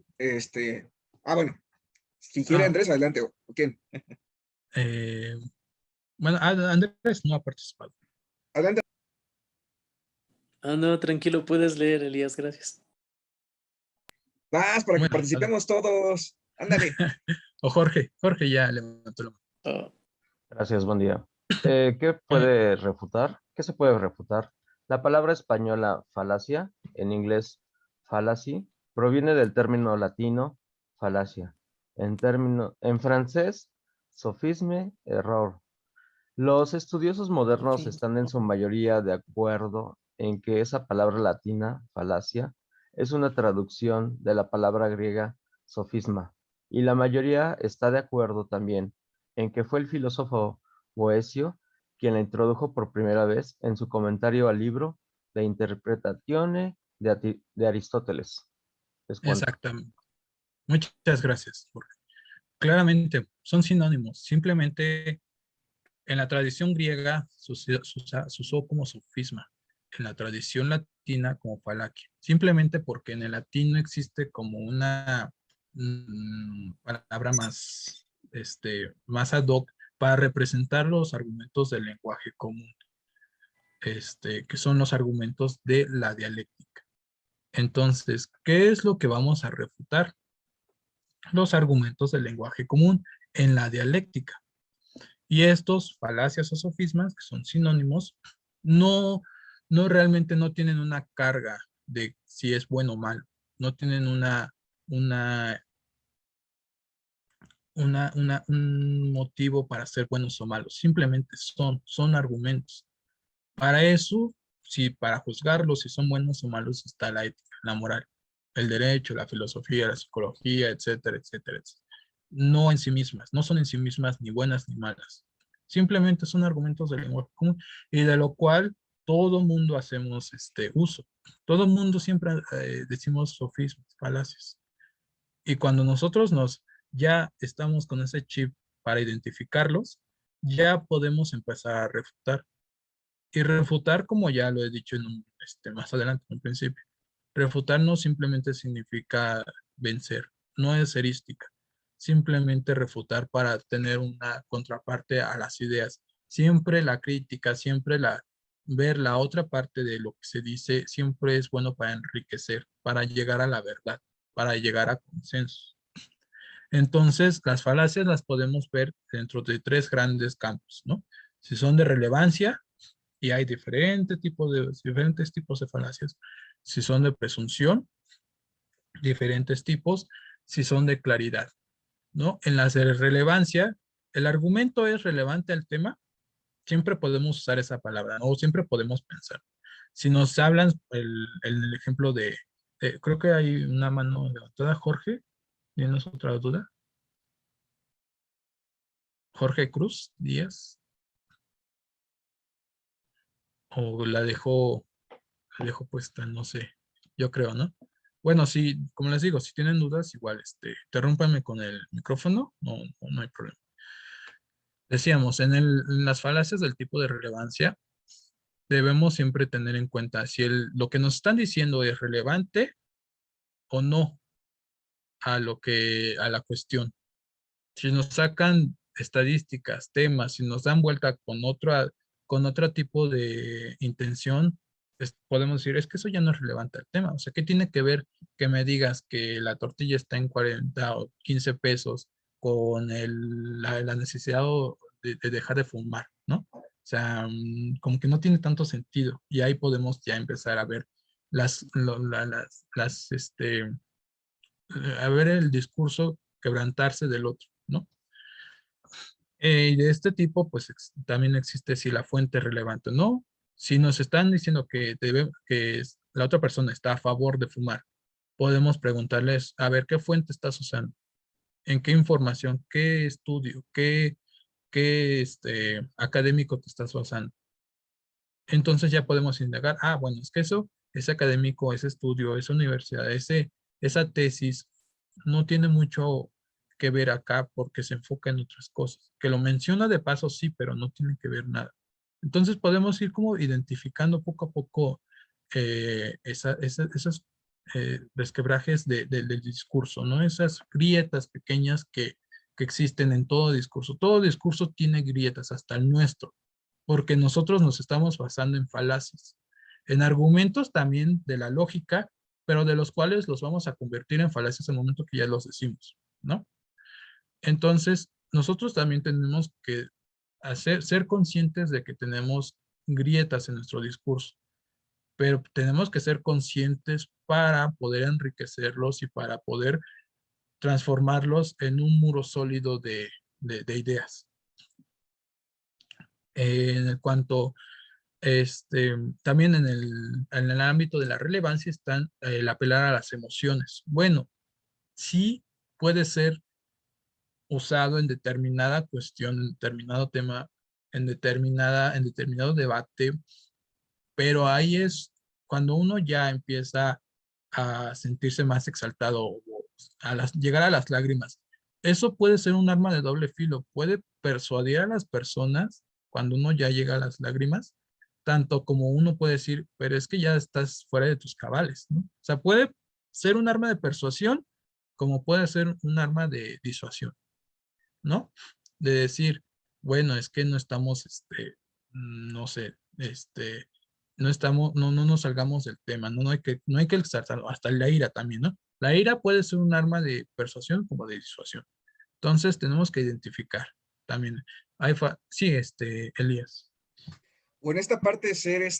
bueno, si quiere Ah, Andrés, adelante, ¿o quién? eh, bueno, Andrés no ha participado. Adelante. Ah, no, tranquilo, puedes leer, Elías, gracias. Vas para que Bueno, participemos todos. Ándale. o Jorge ya levantó la mano. Oh, Gracias, buen día. ¿Qué Oye, puede refutar? ¿Qué se puede refutar? La palabra española falacia, en inglés fallacy, proviene del término latino falacia. En francés, sofisme, error. Los estudiosos modernos ok. están en su mayoría de acuerdo en que esa palabra latina, falacia, es una traducción de la palabra griega sofisma, y la mayoría está de acuerdo también en que fue el filósofo Boecio quien la introdujo por primera vez en su comentario al libro De Interpretatione de Aristóteles. Les cuento. exactamente. Muchas gracias, Jorge. Claramente, son sinónimos. Simplemente en la tradición griega se usó como sofisma, en la tradición latina como falaquia, simplemente porque en el latín no existe como una palabra más más ad hoc para representar los argumentos del lenguaje común, que son los argumentos de la dialéctica. Entonces, ¿qué es lo que vamos a refutar? Los argumentos del lenguaje común en la dialéctica. Y estos falacias o sofismas, que son sinónimos, no realmente no tienen una carga de si es bueno o malo. No tienen un motivo para ser buenos o malos. Simplemente son argumentos. Para eso, para juzgarlos si son buenos o malos está la ética, la moral, el derecho, la filosofía, la psicología, etcétera, etcétera, etcétera. No en sí mismas, no son en sí mismas ni buenas ni malas. Simplemente son argumentos del lenguaje común y de lo cual todo mundo hacemos uso. Todo mundo siempre decimos sofismas, falacias. Y cuando nosotros ya estamos con ese chip para identificarlos, ya podemos empezar a refutar. Y refutar, como ya lo he dicho más adelante, en un principio, refutar no simplemente significa vencer, no es erística. Simplemente refutar para tener una contraparte a las ideas. Siempre la crítica, ver la otra parte de lo que se dice, siempre es bueno para enriquecer, para llegar a la verdad, para llegar a consenso. Entonces, las falacias las podemos ver dentro de 3 grandes campos, ¿no? Si son de relevancia, y hay diferentes tipos de falacias. Si son de presunción, diferentes tipos. Si son de claridad, ¿no? En las de relevancia, el argumento es relevante al tema, siempre podemos usar esa palabra, ¿no? O siempre podemos pensar. Si nos hablan el ejemplo creo que hay una mano levantada, Jorge, ¿tienes otra duda? Jorge Cruz Díaz. O la dejó puesta, no sé, yo creo, ¿no? Bueno, sí, como les digo, si tienen dudas, igual, interrúmpanme con el micrófono, no hay problema. Decíamos, en las falacias del tipo de relevancia, debemos siempre tener en cuenta si lo que nos están diciendo es relevante o no a la cuestión. Si nos sacan estadísticas, temas, si nos dan vuelta con otro tipo de intención, podemos decir, es que eso ya no es relevante al tema. O sea, ¿qué tiene que ver que me digas que la tortilla está en 40 o 15 pesos con la necesidad de dejar de fumar, ¿no? O sea, como que no tiene tanto sentido. Y ahí podemos ya empezar a ver a ver el discurso quebrantarse del otro, ¿no? Y de este tipo, pues también existe si la fuente es relevante o no. Si nos están diciendo que la otra persona está a favor de fumar, podemos preguntarles, a ver, ¿qué fuente estás usando? ¿En qué información? ¿Qué estudio? ¿Qué académico te estás basando? Entonces ya podemos indagar, bueno, es que eso, ese académico, ese estudio, esa universidad, esa tesis no tiene mucho que ver acá porque se enfoca en otras cosas. Que lo menciona de paso, sí, pero no tiene que ver nada. Entonces podemos ir como identificando poco a poco esos resquebrajes del discurso, ¿no? Esas grietas pequeñas que existen en todo discurso. Todo discurso tiene grietas, hasta el nuestro, porque nosotros nos estamos basando en falacias, en argumentos también de la lógica, pero de los cuales los vamos a convertir en falacias en el momento que ya los decimos, ¿no? Entonces, nosotros también tenemos que ser conscientes de que tenemos grietas en nuestro discurso, pero tenemos que ser conscientes para poder enriquecerlos y para poder transformarlos en un muro sólido de ideas. En cuanto también en el ámbito de la relevancia están el apelar a las emociones. Bueno, sí puede ser usado en determinada cuestión, en determinado tema, en determinado debate, pero ahí es cuando uno ya empieza a sentirse más exaltado o llegar a las lágrimas. Eso puede ser un arma de doble filo, puede persuadir a las personas cuando uno ya llega a las lágrimas, tanto como uno puede decir, pero es que ya estás fuera de tus cabales, ¿no? O sea, puede ser un arma de persuasión como puede ser un arma de disuasión, ¿no? De decir, bueno, es que no estamos, no sé, no estamos, no nos salgamos del tema, no hay que exaltarlo, hasta la ira también, ¿no? La ira puede ser un arma de persuasión como de disuasión. Entonces tenemos que identificar también. Sí, Elías. O en esta parte de ser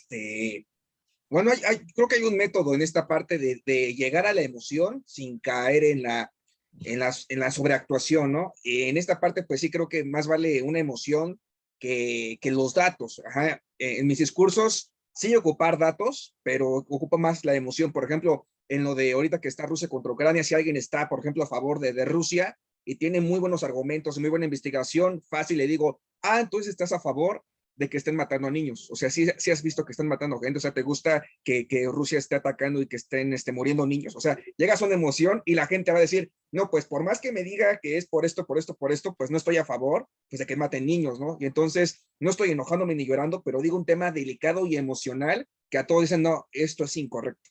bueno, creo que hay un método en esta parte de llegar a la emoción sin caer en la sobreactuación, ¿no? En esta parte, pues sí creo que más vale una emoción que los datos. Ajá. En mis discursos sí ocupar datos, pero ocupa más la emoción. Por ejemplo, en lo de ahorita que está Rusia contra Ucrania, si alguien está, por ejemplo, a favor de Rusia y tiene muy buenos argumentos, muy buena investigación, fácil le digo, entonces estás a favor de que estén matando a niños. O sea, sí, sí has visto que están matando gente, o sea, te gusta que Rusia esté atacando y que estén muriendo niños. O sea, llegas a una emoción y la gente va a decir, no, pues por más que me diga que es por esto, pues no estoy a favor pues, de que maten niños, ¿no? Y entonces no estoy enojándome ni llorando, pero digo un tema delicado y emocional que a todos dicen, no, esto es incorrecto.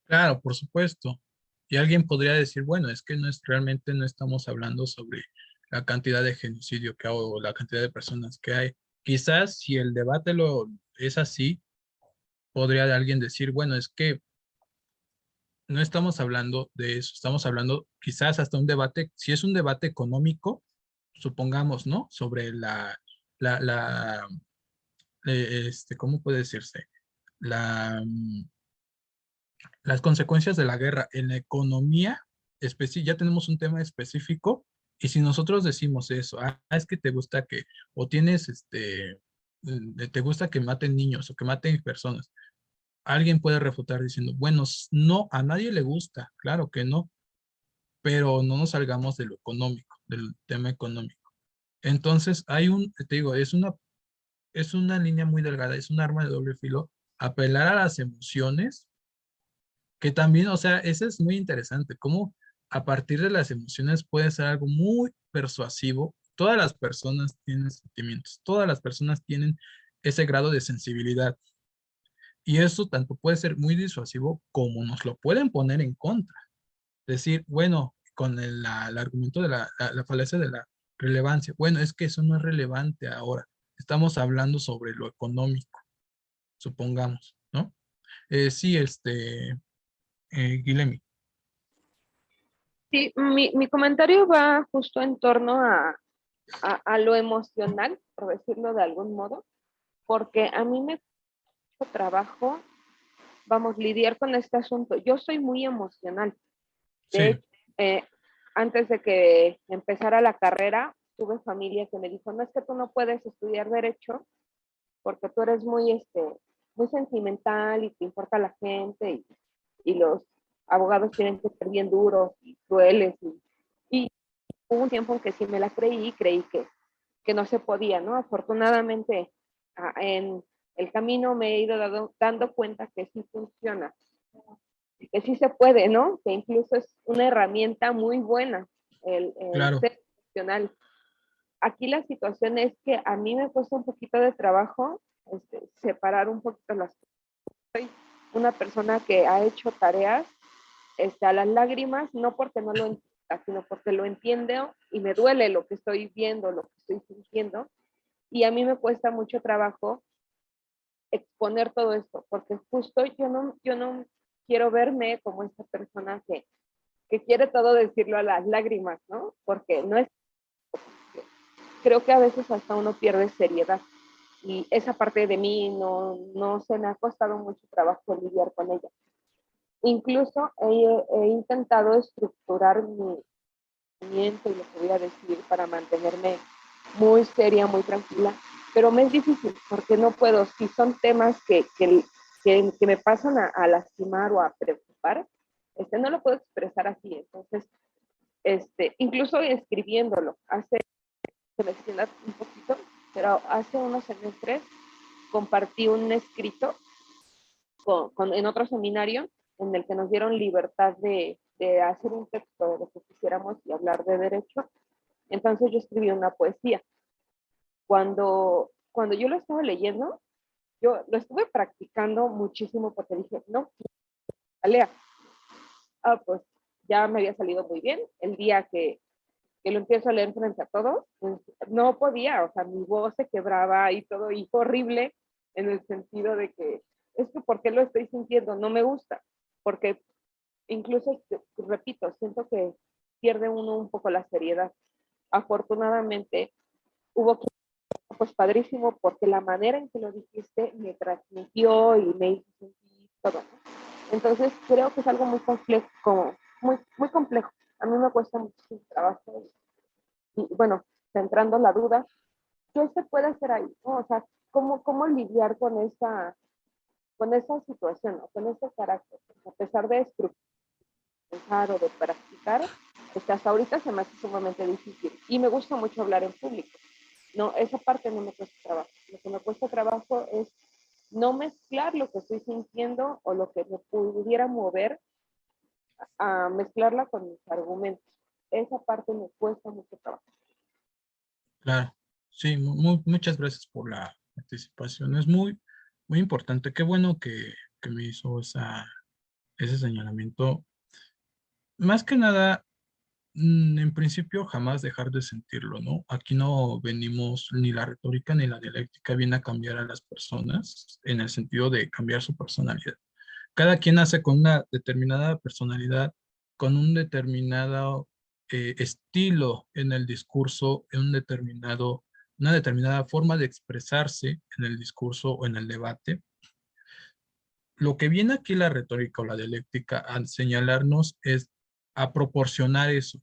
Claro, por supuesto. Y alguien podría decir, bueno, es que realmente no estamos hablando sobre la cantidad de genocidio que hay o la cantidad de personas que hay. Quizás si el debate es así, podría alguien decir, bueno, es que no estamos hablando de eso, estamos hablando quizás hasta un debate, si es un debate económico, supongamos, ¿no? Sobre la, la, ¿cómo puede decirse? La, las consecuencias de la guerra en la economía, ya tenemos un tema específico, y si nosotros decimos eso, es que te gusta o tienes, te gusta que maten niños o que maten personas, alguien puede refutar diciendo, bueno, no, a nadie le gusta, claro que no, pero no nos salgamos de lo económico, del tema económico. Entonces, te digo, es una línea muy delgada, es un arma de doble filo, apelar a las emociones, que también, o sea, eso es muy interesante, cómo a partir de las emociones puede ser algo muy persuasivo. Todas las personas tienen sentimientos, todas las personas tienen ese grado de sensibilidad. Y eso tanto puede ser muy disuasivo como nos lo pueden poner en contra. Decir, bueno, con el argumento de la falacia de la relevancia. Bueno, es que eso no es relevante ahora. Estamos hablando sobre lo económico, supongamos, ¿no? Sí, Guilemi. Sí, mi comentario va justo en torno a lo emocional, por decirlo de algún modo, porque a mí me cuesta trabajo, vamos, lidiar con este asunto. Yo soy muy emocional. De Sí, hecho, antes de que empezara la carrera, tuve familia que me dijo, no es que tú no puedes estudiar derecho porque tú eres muy sentimental y te importa la gente y los abogados tienen que ser bien duros y crueles. Y hubo un tiempo en que sí me la creí y creí que no se podía, ¿no? Afortunadamente, en el camino me he ido dando cuenta que sí funciona, que sí se puede, ¿no? Que incluso es una herramienta muy buena el claro. ser emocional. Aquí la situación es que a mí me cuesta un poquito de trabajo separar un poquito las cosas. Soy una persona que ha hecho tareas a las lágrimas, no porque no lo entienda, sino porque lo entiendo y me duele lo que estoy viendo, lo que estoy sintiendo. Y a mí me cuesta mucho trabajo exponer todo esto, porque justo yo no quiero verme como esta persona que quiere todo decirlo a las lágrimas, ¿no? Porque no es, creo que a veces hasta uno pierde seriedad y esa parte de mí no se me ha costado mucho trabajo lidiar con ella. Incluso he intentado estructurar mi pensamiento y lo que voy a decir para mantenerme muy seria, muy tranquila, pero me es difícil porque no puedo, si son temas que me pasan a lastimar o a preocupar, no lo puedo expresar así, entonces, incluso escribiéndolo, se me extienda un poquito, pero hace unos semestres compartí un escrito en otro seminario en el que nos dieron libertad de hacer un texto de lo que quisiéramos y hablar de derecho. Entonces yo escribí una poesía. Cuando yo lo estaba leyendo, yo lo estuve practicando muchísimo porque dije, no, lea. Pues ya me había salido muy bien. El día que que lo empiezo a leer frente a todos, pues no podía, o sea, mi voz se quebraba y todo, y fue horrible en el sentido de que, es que ¿por qué lo estoy sintiendo? No me gusta, porque incluso, repito, siento que pierde uno un poco la seriedad. Afortunadamente, hubo que, pues padrísimo, porque la manera en que lo dijiste me transmitió y me hizo sentir todo, ¿no? Entonces, creo que es algo muy complejo, muy complejo. A mí me cuesta muchísimo trabajo. Y bueno, centrando la duda, ¿qué se puede hacer ahí? ¿No? O sea, ¿cómo lidiar con esa situación, ¿no? Con ese carácter? A pesar de estructurar o de practicar, pues hasta ahorita se me hace sumamente difícil. Y me gusta mucho hablar en público. No, esa parte no me cuesta trabajo. Lo que me cuesta trabajo es no mezclar lo que estoy sintiendo o lo que me pudiera mover a mezclarla con mis argumentos. Esa parte me cuesta mucho trabajo. Claro, sí, muchas gracias por la participación. Es muy importante. Qué bueno que me hizo ese señalamiento. Más que nada, en principio jamás dejar de sentirlo, ¿no? Aquí no venimos, ni la retórica ni la dialéctica viene a cambiar a las personas en el sentido de cambiar su personalidad. Cada quien nace con una determinada personalidad, con un determinado estilo en el discurso, una determinada forma de expresarse en el discurso o en el debate. Lo que viene aquí la retórica o la dialéctica a señalarnos es a proporcionar eso,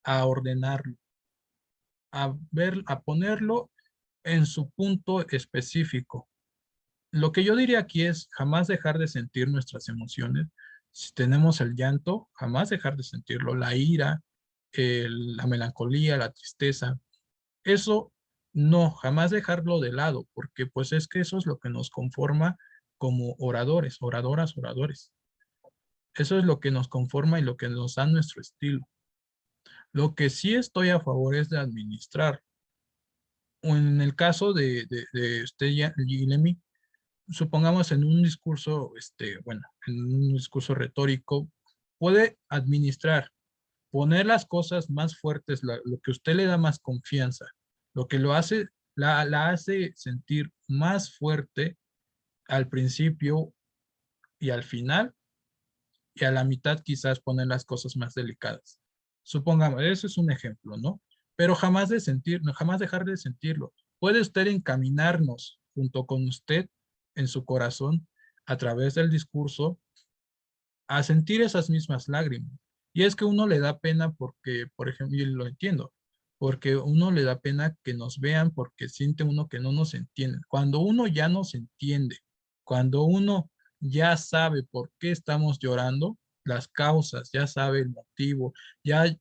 a ordenarlo, a ponerlo en su punto específico. Lo que yo diría aquí es jamás dejar de sentir nuestras emociones. Si tenemos el llanto, jamás dejar de sentirlo, la ira, la melancolía, la tristeza. Eso no, jamás dejarlo de lado, porque pues es que eso es lo que nos conforma como oradores, oradoras, oradores. Eso es lo que nos conforma y lo que nos da nuestro estilo. Lo que sí estoy a favor es de administrar. En el caso de usted, Guilemi, supongamos en un discurso, bueno, en un discurso retórico, puede administrar, poner las cosas más fuertes, lo que usted le da más confianza, lo que lo hace, la hace sentir más fuerte al principio y al final, y a la mitad quizás poner las cosas más delicadas. Supongamos, eso es un ejemplo, ¿no? Pero jamás de sentir, no, jamás dejar de sentirlo. Puede usted encaminarnos junto con usted en su corazón a través del discurso a sentir esas mismas lágrimas. Y es que uno le da pena porque, por ejemplo, y lo entiendo, porque uno le da pena que nos vean porque siente uno que no nos entiende. Cuando uno ya nos entiende, cuando uno ya sabe por qué estamos llorando, las causas, ya sabe el motivo, ya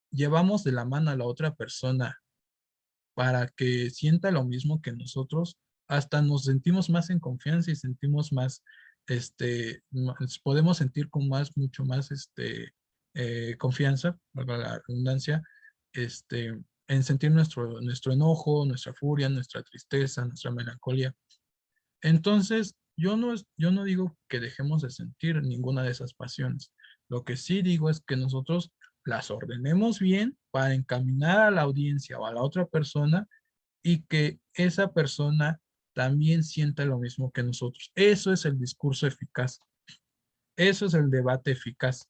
llevamos de la mano a la otra persona para que sienta lo mismo que nosotros, hasta nos sentimos más en confianza y sentimos más, podemos sentir con mucho más, confianza, valga la redundancia, en sentir nuestro enojo, nuestra furia, nuestra tristeza, nuestra melancolía. Entonces, yo no digo que dejemos de sentir ninguna de esas pasiones. Lo que sí digo es que nosotros las ordenemos bien para encaminar a la audiencia o a la otra persona y que esa persona también sienta lo mismo que nosotros. Eso es el discurso eficaz. Eso es el debate eficaz.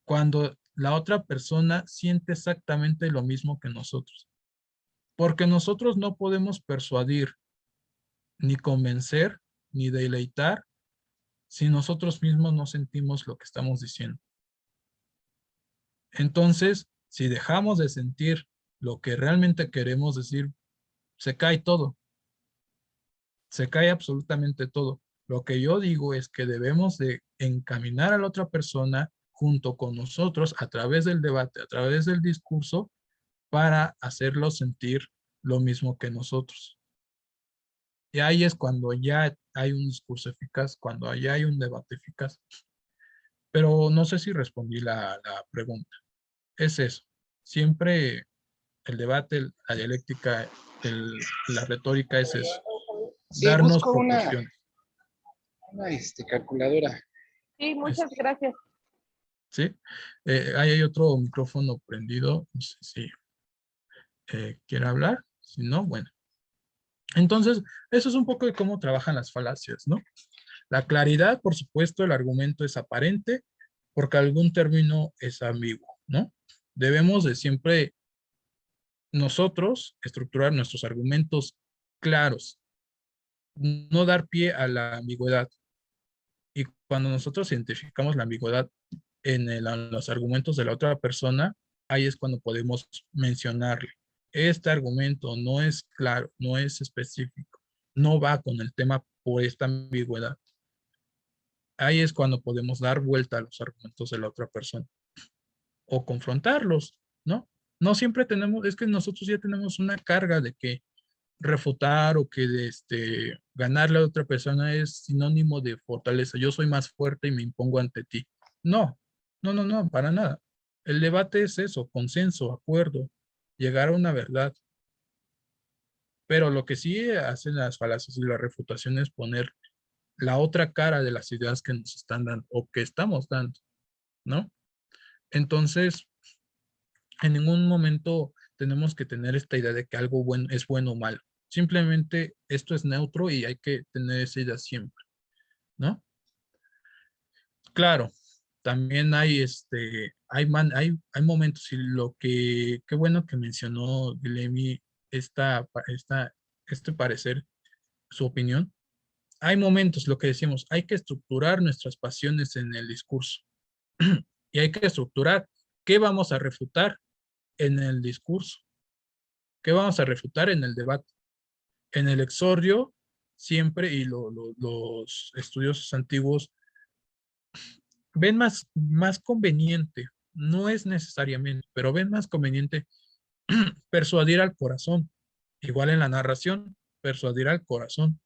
Cuando la otra persona siente exactamente lo mismo que nosotros. Porque nosotros no podemos persuadir, ni convencer, ni deleitar si nosotros mismos no sentimos lo que estamos diciendo. Entonces, si dejamos de sentir lo que realmente queremos decir, se cae todo. Se cae absolutamente todo. Lo que yo digo es que debemos de encaminar a la otra persona junto con nosotros a través del debate, a través del discurso, para hacerlo sentir lo mismo que nosotros. Y ahí es cuando ya hay un discurso eficaz, cuando ya hay un debate eficaz. Pero no sé si respondí la pregunta. Es eso. Siempre el debate, la dialéctica, la retórica es eso. Sí, Darnos busco proporciones. una calculadora. Sí, muchas gracias. ¿Sí? Ahí hay otro micrófono prendido, no sé si quiere hablar, si no, bueno. Entonces, eso es un poco de cómo trabajan las falacias, ¿no? La claridad, por supuesto, el argumento es aparente porque algún término es ambiguo, ¿no? Debemos de siempre nosotros estructurar nuestros argumentos claros, no dar pie a la ambigüedad. Y cuando nosotros identificamos la ambigüedad en los argumentos de la otra persona, ahí es cuando podemos mencionarle. Este argumento no es claro, no es específico, no va con el tema por esta ambigüedad. Ahí es cuando podemos dar vuelta a los argumentos de la otra persona o confrontarlos, ¿no? No siempre tenemos, es que nosotros ya tenemos una carga de que refutar o que ganarle a otra persona es sinónimo de fortaleza. Yo soy más fuerte y me impongo ante ti. No, no, para nada. El debate es eso, consenso, acuerdo, llegar a una verdad. Pero lo que sí hacen las falacias y la refutación es poner la otra cara de las ideas que nos están dando o que estamos dando, ¿no? Entonces, en ningún momento tenemos que tener esta idea de que algo bueno es bueno o malo. Simplemente esto es neutro y hay que tener esa idea siempre, ¿no? Claro, también hay momentos y qué bueno que mencionó Guilherme este parecer, su opinión. Hay momentos, lo que decimos, hay que estructurar nuestras pasiones en el discurso y hay que estructurar qué vamos a refutar en el discurso, qué vamos a refutar en el debate. En el exordio, siempre, y los estudiosos antiguos ven más conveniente, no es necesariamente, pero ven más conveniente persuadir al corazón. Igual en la narración, persuadir al corazón.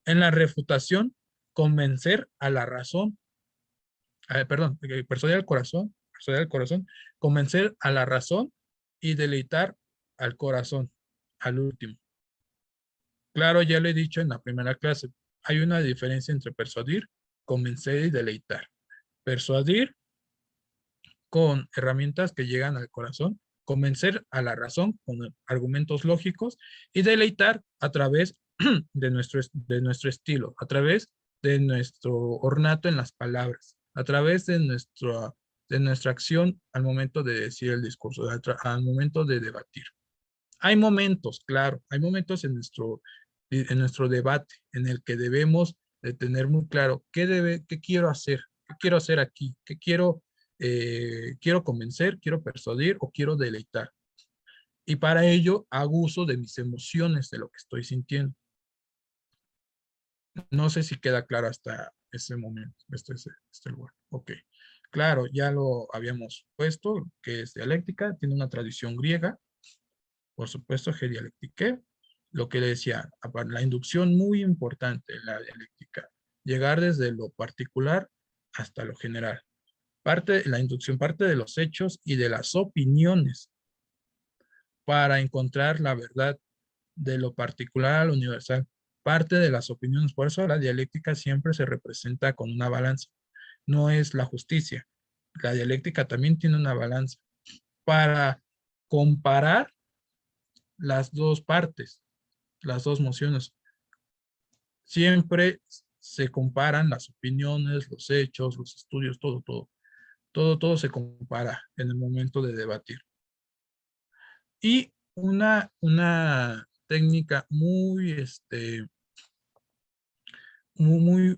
En la refutación, convencer a la razón. Perdón, persuadir al corazón, convencer a la razón y deleitar al corazón, al último. Claro, ya lo he dicho en la primera clase, hay una diferencia entre persuadir, convencer y deleitar. Persuadir con herramientas que llegan al corazón, convencer a la razón con argumentos lógicos y deleitar a través de nuestro estilo, a través de nuestro ornato en las palabras, a través de nuestra acción al momento de decir el discurso, al momento de debatir. Hay momentos, claro, hay momentos en nuestro debate en el que debemos de tener muy claro qué quiero hacer aquí, quiero convencer, quiero persuadir o quiero deleitar. Y para ello hago uso de mis emociones, de lo que estoy sintiendo. No sé si queda claro hasta ese momento, este lugar. Ok. Claro, ya lo habíamos puesto, que es dialéctica, tiene una tradición griega, por supuesto, dialéctica. Lo que le decía, la inducción muy importante en la dialéctica, llegar desde lo particular hasta lo general. La inducción parte de los hechos y de las opiniones para encontrar la verdad de lo particular a lo universal. Parte de las opiniones, por eso la dialéctica siempre se representa con una balanza. No es la justicia. La dialéctica también tiene una balanza para comparar las dos partes, las dos mociones. Siempre se comparan las opiniones, los hechos, los estudios, todo se compara en el momento de debatir. Y una técnica muy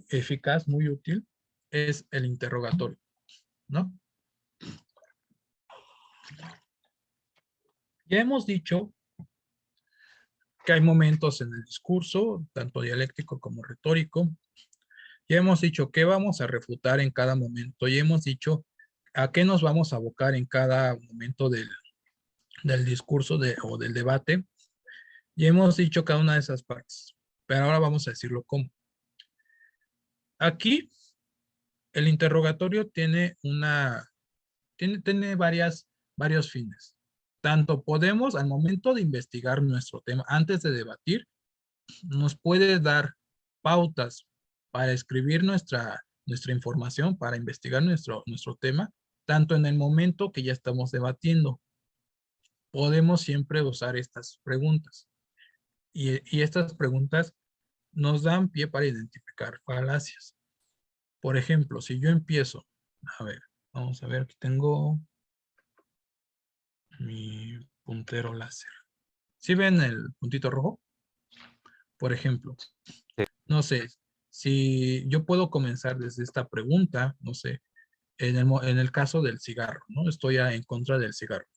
eficaz, muy útil, es el interrogatorio, ¿no? Ya hemos dicho que hay momentos en el discurso, tanto dialéctico como retórico. Ya hemos dicho qué vamos a refutar en cada momento. Ya hemos dicho a qué nos vamos a abocar en cada momento del discurso o del debate. Ya hemos dicho cada una de esas partes, pero ahora vamos a decirlo cómo. Aquí, el interrogatorio tiene varios fines. Tanto podemos, al momento de investigar nuestro tema, antes de debatir, nos puede dar pautas para escribir nuestra información, para investigar nuestro tema, tanto en el momento que ya estamos debatiendo. Podemos siempre usar estas preguntas. Y estas preguntas nos dan pie para identificar falacias. Por ejemplo, si yo empiezo, a ver, vamos a ver, aquí tengo mi puntero láser. ¿Sí ven el puntito rojo? Por ejemplo, no sé, si yo puedo comenzar desde esta pregunta, no sé, en el caso del cigarro, ¿no? Estoy en contra del cigarro.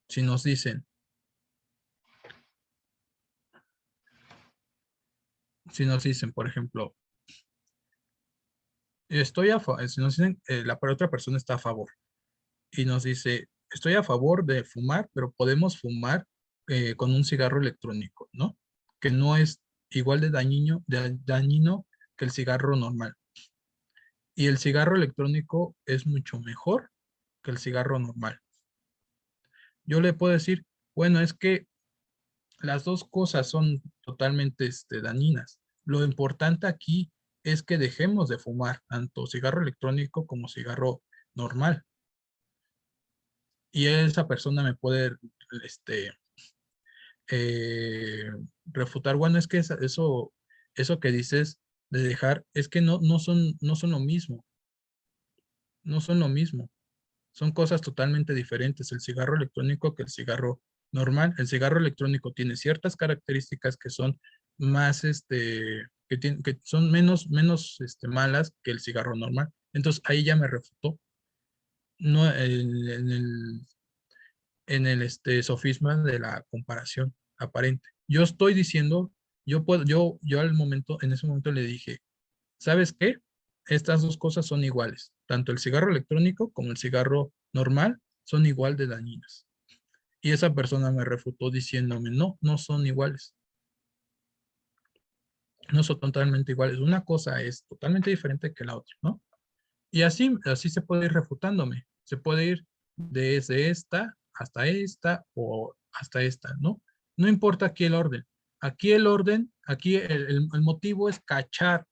Si nos dicen, por ejemplo, si nos dicen, la otra persona está a favor y nos dice, estoy a favor de fumar, pero podemos fumar con un cigarro electrónico, ¿no? Que no es igual de dañino que el cigarro normal. Y el cigarro electrónico es mucho mejor que el cigarro normal. Yo le puedo decir, bueno, es que las dos cosas son totalmente dañinas. Lo importante aquí es que dejemos de fumar tanto cigarro electrónico como cigarro normal. Y esa persona me puede refutar, bueno, es que eso que dices de dejar, es que no son lo mismo. No son lo mismo. Son cosas totalmente diferentes el cigarro electrónico que el cigarro normal. El cigarro electrónico tiene ciertas características que son más, que son menos malas que el cigarro normal. Entonces ahí ya me refutó. No, en el sofisma de la comparación aparente. Yo estoy diciendo, yo en ese momento le dije, ¿sabes qué? Estas dos cosas son iguales. Tanto el cigarro electrónico como el cigarro normal son igual de dañinas. Y esa persona me refutó diciéndome, no son iguales. No son totalmente iguales. Una cosa es totalmente diferente que la otra, ¿no? Y así se puede ir refutándome. Se puede ir desde esta hasta esta o hasta esta, ¿no? No importa aquí el orden. Aquí el motivo es cachar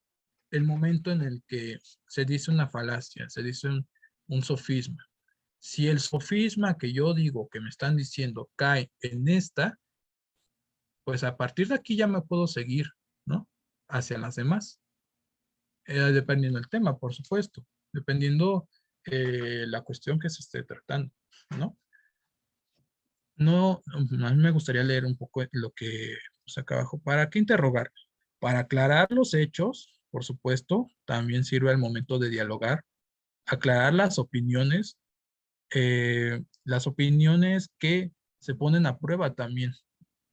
el momento en el que se dice una falacia, se dice un sofisma. Si el sofisma que yo digo que me están diciendo cae en esta, pues a partir de aquí ya me puedo seguir, ¿no? Hacia las demás. Dependiendo del tema, por supuesto. Dependiendo la cuestión que se esté tratando, ¿no? No, a mí me gustaría leer un poco lo que puse acá abajo. ¿Para qué interrogar? Para aclarar los hechos, por supuesto, también sirve al momento de dialogar, aclarar las opiniones que se ponen a prueba también.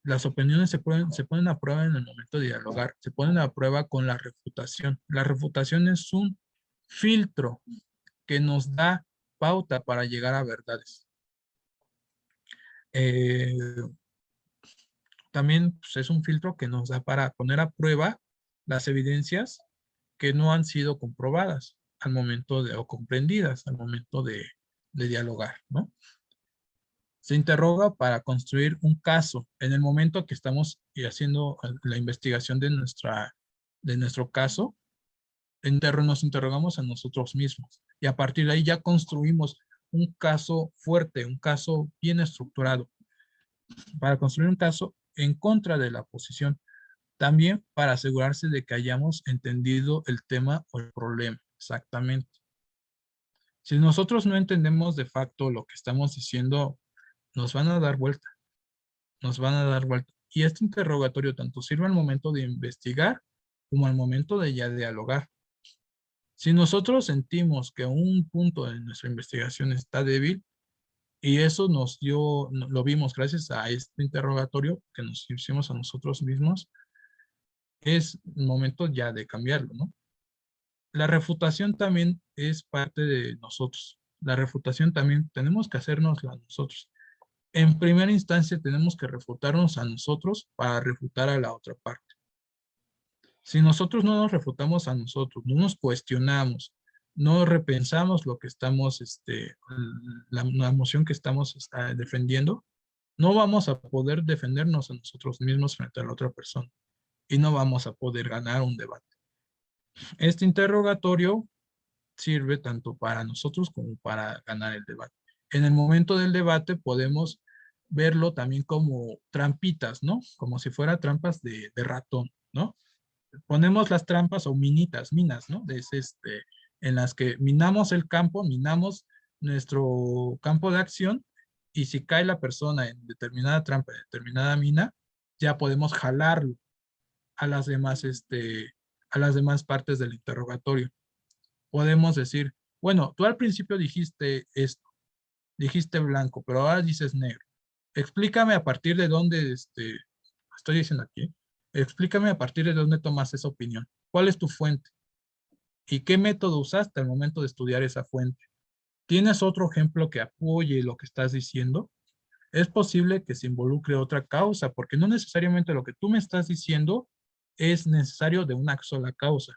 Las opiniones se ponen a prueba en el momento de dialogar, se ponen a prueba con la refutación. La refutación es un filtro que nos da pauta para llegar a verdades. También pues, es un filtro que nos da para poner a prueba las evidencias que no han sido comprobadas al momento o comprendidas al momento de dialogar, ¿no? Se interroga para construir un caso. En el momento que estamos haciendo la investigación de nuestro caso, nos interrogamos a nosotros mismos y a partir de ahí ya construimos un caso fuerte, un caso bien estructurado para construir un caso en contra de la posición. También para asegurarse de que hayamos entendido el tema o el problema exactamente. Si nosotros no entendemos de facto lo que estamos diciendo, nos van a dar vuelta. Nos van a dar vuelta. Y este interrogatorio tanto sirve al momento de investigar como al momento de ya dialogar. Si nosotros sentimos que un punto de nuestra investigación está débil, y eso lo vimos gracias a este interrogatorio que nos hicimos a nosotros mismos, es el momento ya de cambiarlo, ¿no? La refutación también es parte de nosotros. La refutación también tenemos que hacernosla a nosotros. En primera instancia tenemos que refutarnos a nosotros para refutar a la otra parte. Si nosotros no nos refutamos a nosotros, no nos cuestionamos, no repensamos lo que estamos, la emoción que estamos defendiendo, no vamos a poder defendernos a nosotros mismos frente a la otra persona y no vamos a poder ganar un debate. Este interrogatorio sirve tanto para nosotros como para ganar el debate. En el momento del debate podemos verlo también como trampitas, ¿no? Como si fuera trampas de ratón, ¿no? Ponemos las trampas o minas, ¿no? En las que minamos el campo, minamos nuestro campo de acción, y si cae la persona en determinada trampa, en determinada mina, ya podemos jalarlo a a las demás partes del interrogatorio. Podemos decir, bueno, tú al principio dijiste esto, dijiste blanco, pero ahora dices negro. Explícame a partir de dónde, estoy diciendo aquí, explícame a partir de dónde tomas esa opinión. ¿Cuál es tu fuente? ¿Y qué método usaste al momento de estudiar esa fuente? ¿Tienes otro ejemplo que apoye lo que estás diciendo? Es posible que se involucre otra causa, porque no necesariamente lo que tú me estás diciendo es necesario de una sola causa.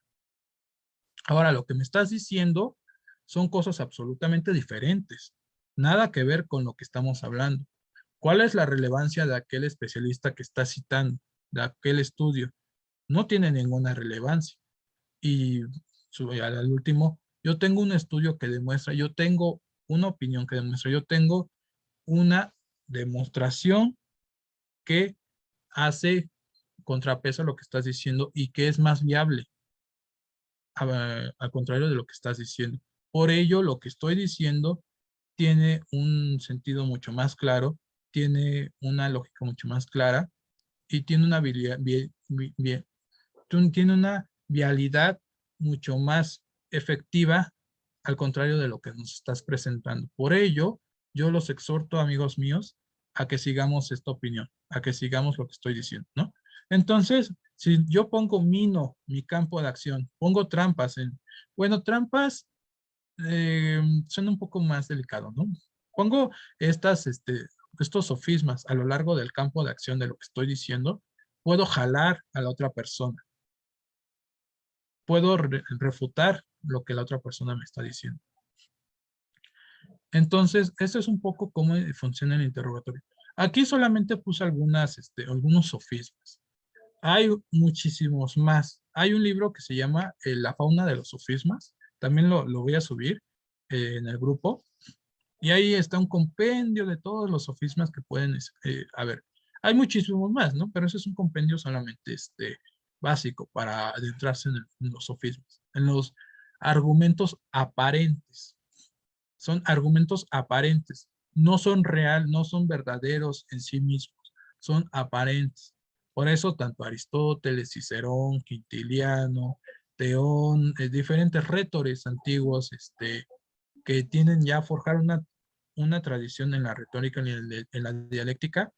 Ahora, lo que me estás diciendo son cosas absolutamente diferentes. Nada que ver con lo que estamos hablando. ¿Cuál es la relevancia de aquel especialista que está citando, de aquel estudio? No tiene ninguna relevancia. Y al último, yo tengo un estudio que demuestra, yo tengo una opinión que demuestra, yo tengo una demostración que hace contrapeso a lo que estás diciendo y que es más viable, al contrario de lo que estás diciendo. Por ello, lo que estoy diciendo tiene un sentido mucho más claro, tiene una lógica mucho más clara y tiene una tiene una vialidad mucho más efectiva, al contrario de lo que nos estás presentando. Por ello, yo los exhorto, amigos míos, a que sigamos esta opinión, a que sigamos lo que estoy diciendo, ¿no? Entonces, si yo mino mi campo de acción, pongo trampas bueno, trampas son un poco más delicados, ¿no? Pongo estos sofismas a lo largo del campo de acción de lo que estoy diciendo, puedo jalar a la otra persona, puedo refutar lo que la otra persona me está diciendo. Entonces, eso es un poco cómo funciona el interrogatorio. Aquí solamente puse algunos sofismas. Hay muchísimos más. Hay un libro que se llama La fauna de los sofismas. También lo voy a subir en el grupo. Y ahí está un compendio de todos los sofismas que pueden haber. Hay muchísimos más, ¿no? Pero ese es un compendio solamente básico para adentrarse en los sofismas, en los argumentos aparentes. Son argumentos aparentes. No son no son verdaderos en sí mismos. Son aparentes. Por eso tanto Aristóteles, Cicerón, Quintiliano, Teón, diferentes retores antiguos, que tienen ya forjar una tradición en la retórica y en la dialéctica,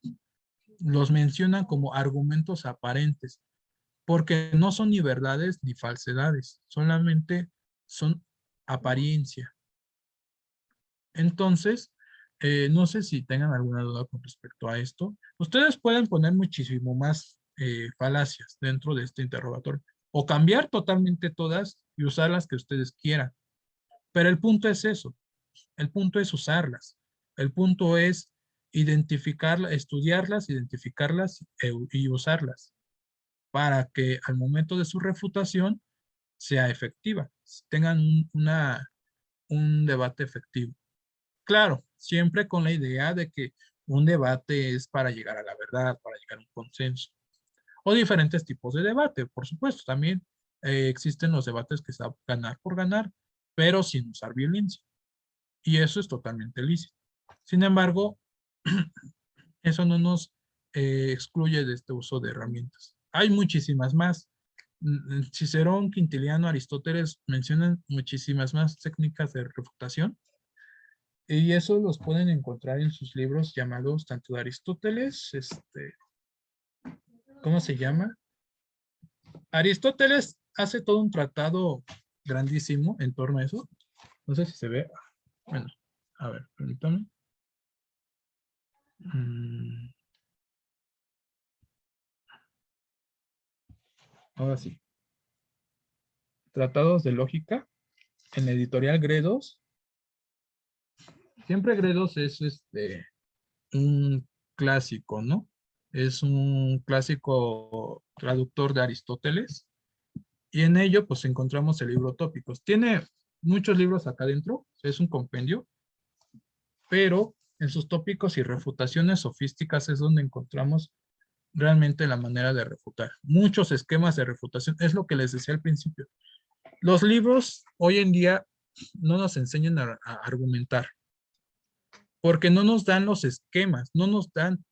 los mencionan como argumentos aparentes, porque no son ni verdades ni falsedades, solamente son apariencia. Entonces, no sé si tengan alguna duda con respecto a esto. Ustedes pueden poner muchísimo más falacias dentro de este interrogatorio, o cambiar totalmente todas y usar las que ustedes quieran. Pero el punto es eso. El punto es usarlas. El punto es identificarlas, estudiarlas, identificarlas y usarlas para que al momento de su refutación sea efectiva, tengan un debate efectivo. Claro, siempre con la idea de que un debate es para llegar a la verdad, para llegar a un consenso. O diferentes tipos de debate, por supuesto. También existen los debates que se van a ganar por ganar, pero sin usar violencia. Y eso es totalmente lícito. Sin embargo, eso no nos excluye de este uso de herramientas. Hay muchísimas más. Cicerón, Quintiliano, Aristóteles mencionan muchísimas más técnicas de refutación, y eso los pueden encontrar en sus libros llamados tanto de Aristóteles, ¿cómo se llama? Aristóteles hace todo un tratado grandísimo en torno a eso. No sé si se ve. Bueno, a ver, permítame. Ahora sí. Tratados de lógica en la editorial Gredos. Siempre Gredos es un clásico, ¿no? Es un clásico traductor de Aristóteles, y en ello pues encontramos el libro Tópicos. Tiene muchos libros acá adentro, es un compendio, pero en sus tópicos y refutaciones sofísticas es donde encontramos realmente la manera de refutar. Muchos esquemas de refutación, es lo que les decía al principio. Los libros hoy en día no nos enseñan a argumentar, porque no nos dan los esquemas, no nos dan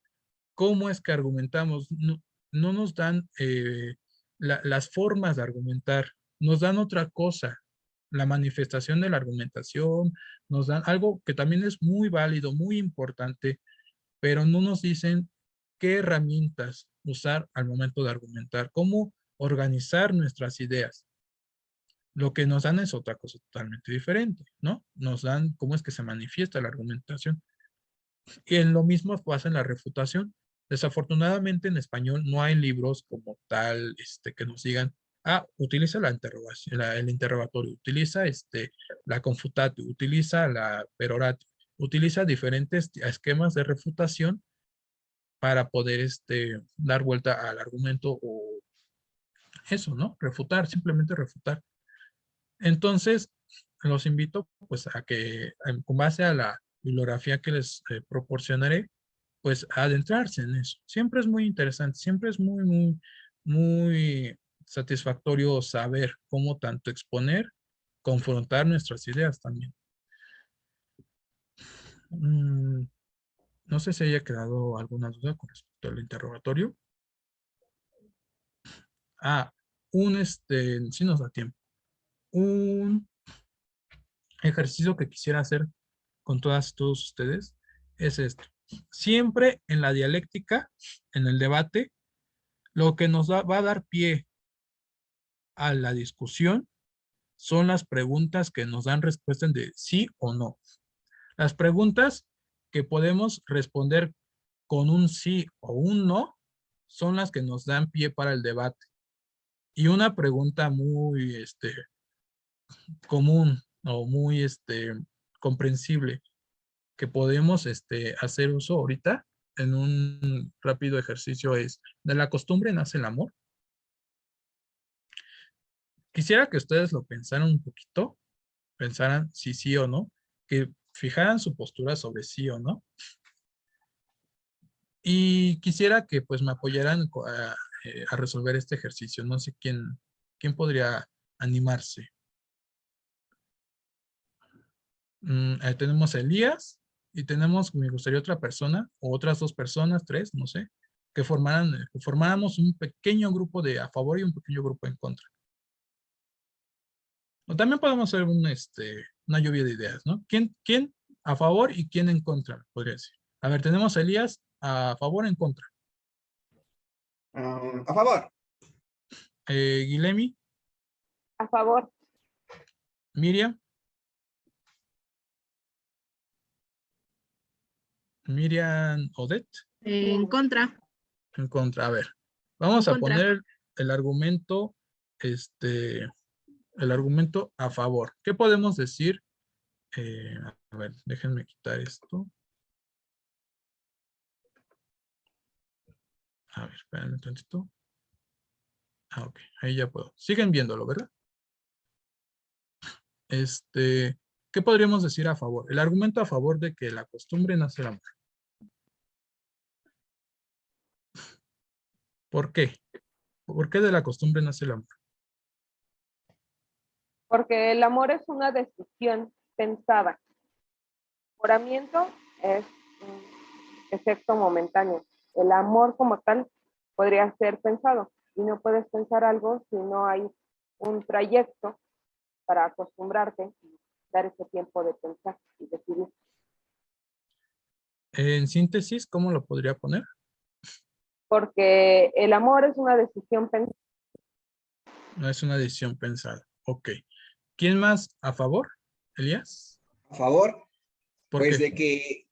cómo es que argumentamos, no nos dan las formas de argumentar, nos dan otra cosa, la manifestación de la argumentación, nos dan algo que también es muy válido, muy importante, pero no nos dicen qué herramientas usar al momento de argumentar, cómo organizar nuestras ideas. Lo que nos dan es otra cosa totalmente diferente, ¿no? Nos dan cómo es que se manifiesta la argumentación. Y en lo mismo pasa en la refutación. Desafortunadamente en español no hay libros como tal que nos digan, utiliza la interrogación, el interrogatorio, utiliza la confutatio, utiliza la peroratio, utiliza diferentes esquemas de refutación para poder dar vuelta al argumento o eso, ¿no? Refutar, simplemente refutar. Entonces, los invito pues a que con base a la bibliografía que les proporcionaré, pues a adentrarse en eso. Siempre es muy interesante, siempre es muy satisfactorio saber cómo tanto exponer, confrontar nuestras ideas también. No sé si haya quedado alguna duda con respecto al interrogatorio. Si nos da tiempo. Un ejercicio que quisiera hacer con todas y todos ustedes es esto. Siempre en la dialéctica, en el debate, lo que nos va a dar pie a la discusión son las preguntas que nos dan respuesta de sí o no. Las preguntas que podemos responder con un sí o un no son las que nos dan pie para el debate. Y una pregunta muy común o muy comprensible que podemos hacer uso ahorita en un rápido ejercicio es, ¿de la costumbre nace el amor? Quisiera que ustedes lo pensaran un poquito, pensaran si sí o no, que fijaran su postura sobre sí o no. Y quisiera que pues me apoyaran a resolver este ejercicio. No sé quién podría animarse. Tenemos a Elías y tenemos, me gustaría otra persona, o otras dos personas, tres, no sé, que formáramos un pequeño grupo de a favor y un pequeño grupo en contra. O también podemos hacer una lluvia de ideas, ¿no? ¿Quién a favor y quién en contra? Podría decir. A ver, tenemos a Elías a favor o en contra. A favor. Guilemi, A favor. Miriam, Odette, En contra. en contra. A ver, vamos En a contra. poner el argumento, el argumento a favor. ¿Qué podemos decir? A ver, déjenme quitar esto. A ver, espérenme un tantito. Ok, ahí ya puedo. Siguen viéndolo, ¿verdad? ¿Qué podríamos decir a favor? El argumento a favor de que la costumbre nace el amor. ¿Por qué? ¿Por qué de la costumbre nace el amor? Porque el amor es una decisión pensada. El enamoramiento es un efecto momentáneo. El amor como tal podría ser pensado y no puedes pensar algo si no hay un trayecto para acostumbrarte y dar ese tiempo de pensar y decidir. En síntesis, ¿cómo lo podría poner? Porque el amor es una decisión pensada. No es una decisión pensada. Ok. ¿Quién más a favor? ¿Elías? A favor, ¿Por pues qué? de que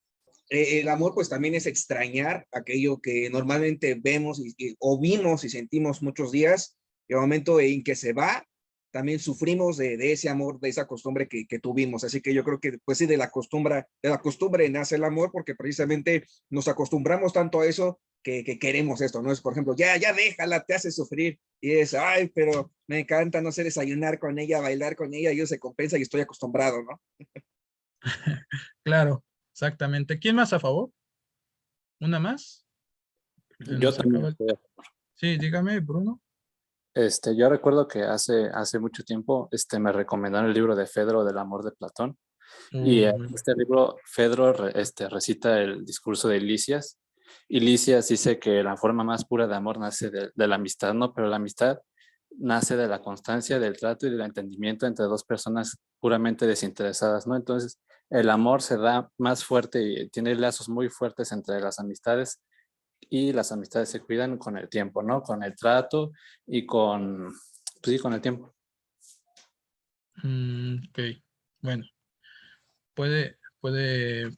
el amor pues también es extrañar aquello que normalmente vemos o vimos y sentimos muchos días, y el momento en que se va, también sufrimos de ese amor, de esa costumbre que tuvimos. Así que yo creo que, pues sí, de la costumbre nace el amor, porque precisamente nos acostumbramos tanto a eso que queremos esto, ¿no? Es, por ejemplo, ya déjala, te hace sufrir. Y es, ay, pero me encanta, no sé, desayunar con ella, bailar con ella, y eso se compensa y estoy acostumbrado, ¿no? Claro, exactamente. ¿Quién más a favor? ¿Una más? Se Yo nos también acaba el- Sí, dígame, Bruno. yo recuerdo que hace mucho tiempo me recomendaron el libro de Fedro del amor de Platón. Y en Muy bueno. este libro, Fedro recita el discurso de Lisias. Y Lisias dice que la forma más pura de amor nace de la amistad, ¿no? Pero la amistad nace de la constancia, del trato y del entendimiento entre dos personas puramente desinteresadas, ¿no? Entonces, el amor se da más fuerte y tiene lazos muy fuertes entre las amistades, y las amistades se cuidan con el tiempo, ¿no? Con el trato y pues sí, con el tiempo. Ok, bueno,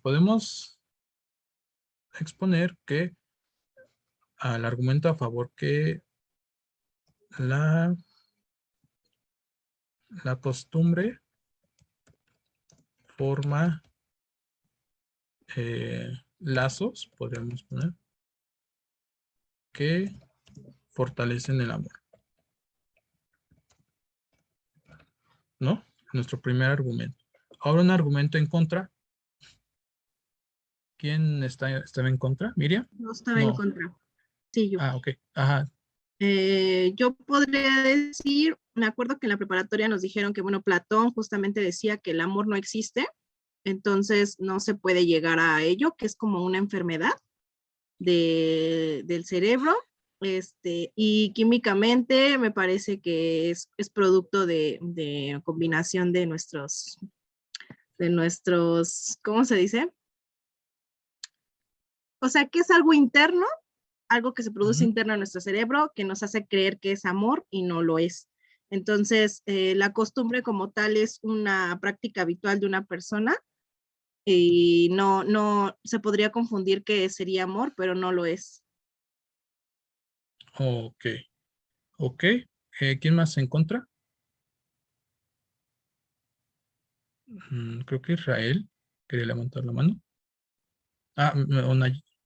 podemos exponer que al argumento a favor que la, la costumbre forma lazos, podríamos poner, que fortalecen el amor, ¿no? Nuestro primer argumento. Ahora un argumento en contra. ¿Quién estaba en contra? ¿Miriam? No estaba en No. contra. Sí, yo. Ah, ok. Ajá. Yo podría decir, me acuerdo que en la preparatoria nos dijeron que, bueno, Platón justamente decía que el amor no existe, entonces no se puede llegar a ello, que es como una enfermedad del cerebro, y químicamente me parece que es producto de combinación de nuestros, ¿cómo se dice? O sea, que es algo interno, algo que se produce interno en nuestro cerebro, que nos hace creer que es amor y no lo es. Entonces, la costumbre como tal es una práctica habitual de una persona y no se podría confundir que sería amor, pero no lo es. Ok. Ok. ¿Quién más en contra? Creo que Israel quería levantar la mano. Ah,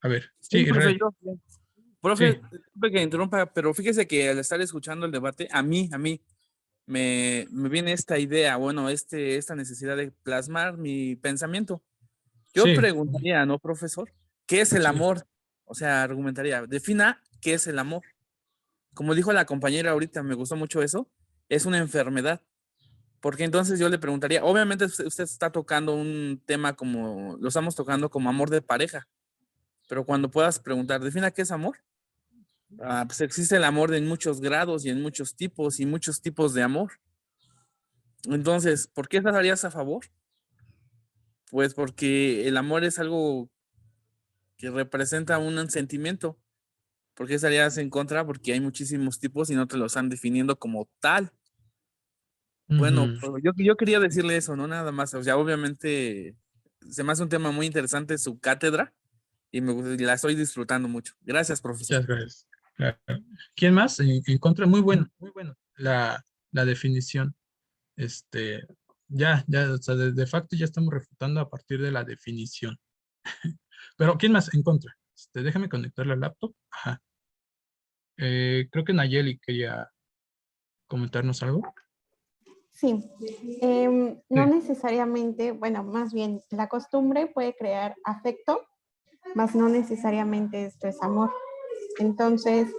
a ver. Sí, Sí, profe, Israel. profe, Sí. disculpe que interrumpa, pero fíjese que al estar escuchando el debate, a mí me viene esta idea, bueno, esta necesidad de plasmar mi pensamiento. Yo Sí. preguntaría, ¿no, profesor? ¿Qué es el Sí. amor? O sea, argumentaría, defina qué es el amor. Como dijo la compañera ahorita, me gustó mucho eso, es una enfermedad. Porque entonces yo le preguntaría, obviamente usted está tocando un tema como, lo estamos tocando como amor de pareja, pero cuando puedas preguntar, defina qué es amor. Pues existe el amor en muchos grados y en muchos tipos de amor. Entonces, ¿por qué estarías a favor? Pues porque el amor es algo que representa un sentimiento. ¿Por qué estarías en contra? Porque hay muchísimos tipos y no te lo están definiendo como tal. Bueno, Ujú. yo quería decirle eso, no nada más. O sea, obviamente se me hace un tema muy interesante su cátedra y la estoy disfrutando mucho. Gracias, profesor. Muchas gracias. Claro. ¿Quién más en contra? Muy bueno, muy bueno. La definición. Ya, o sea, de facto ya estamos refutando a partir de la definición. Pero, ¿quién más en contra? Déjame conectar la laptop. Ajá. Creo que Nayeli quería comentarnos algo. Sí, no Sí. necesariamente, bueno, más bien la costumbre puede crear afecto, mas no necesariamente esto es amor. Entonces,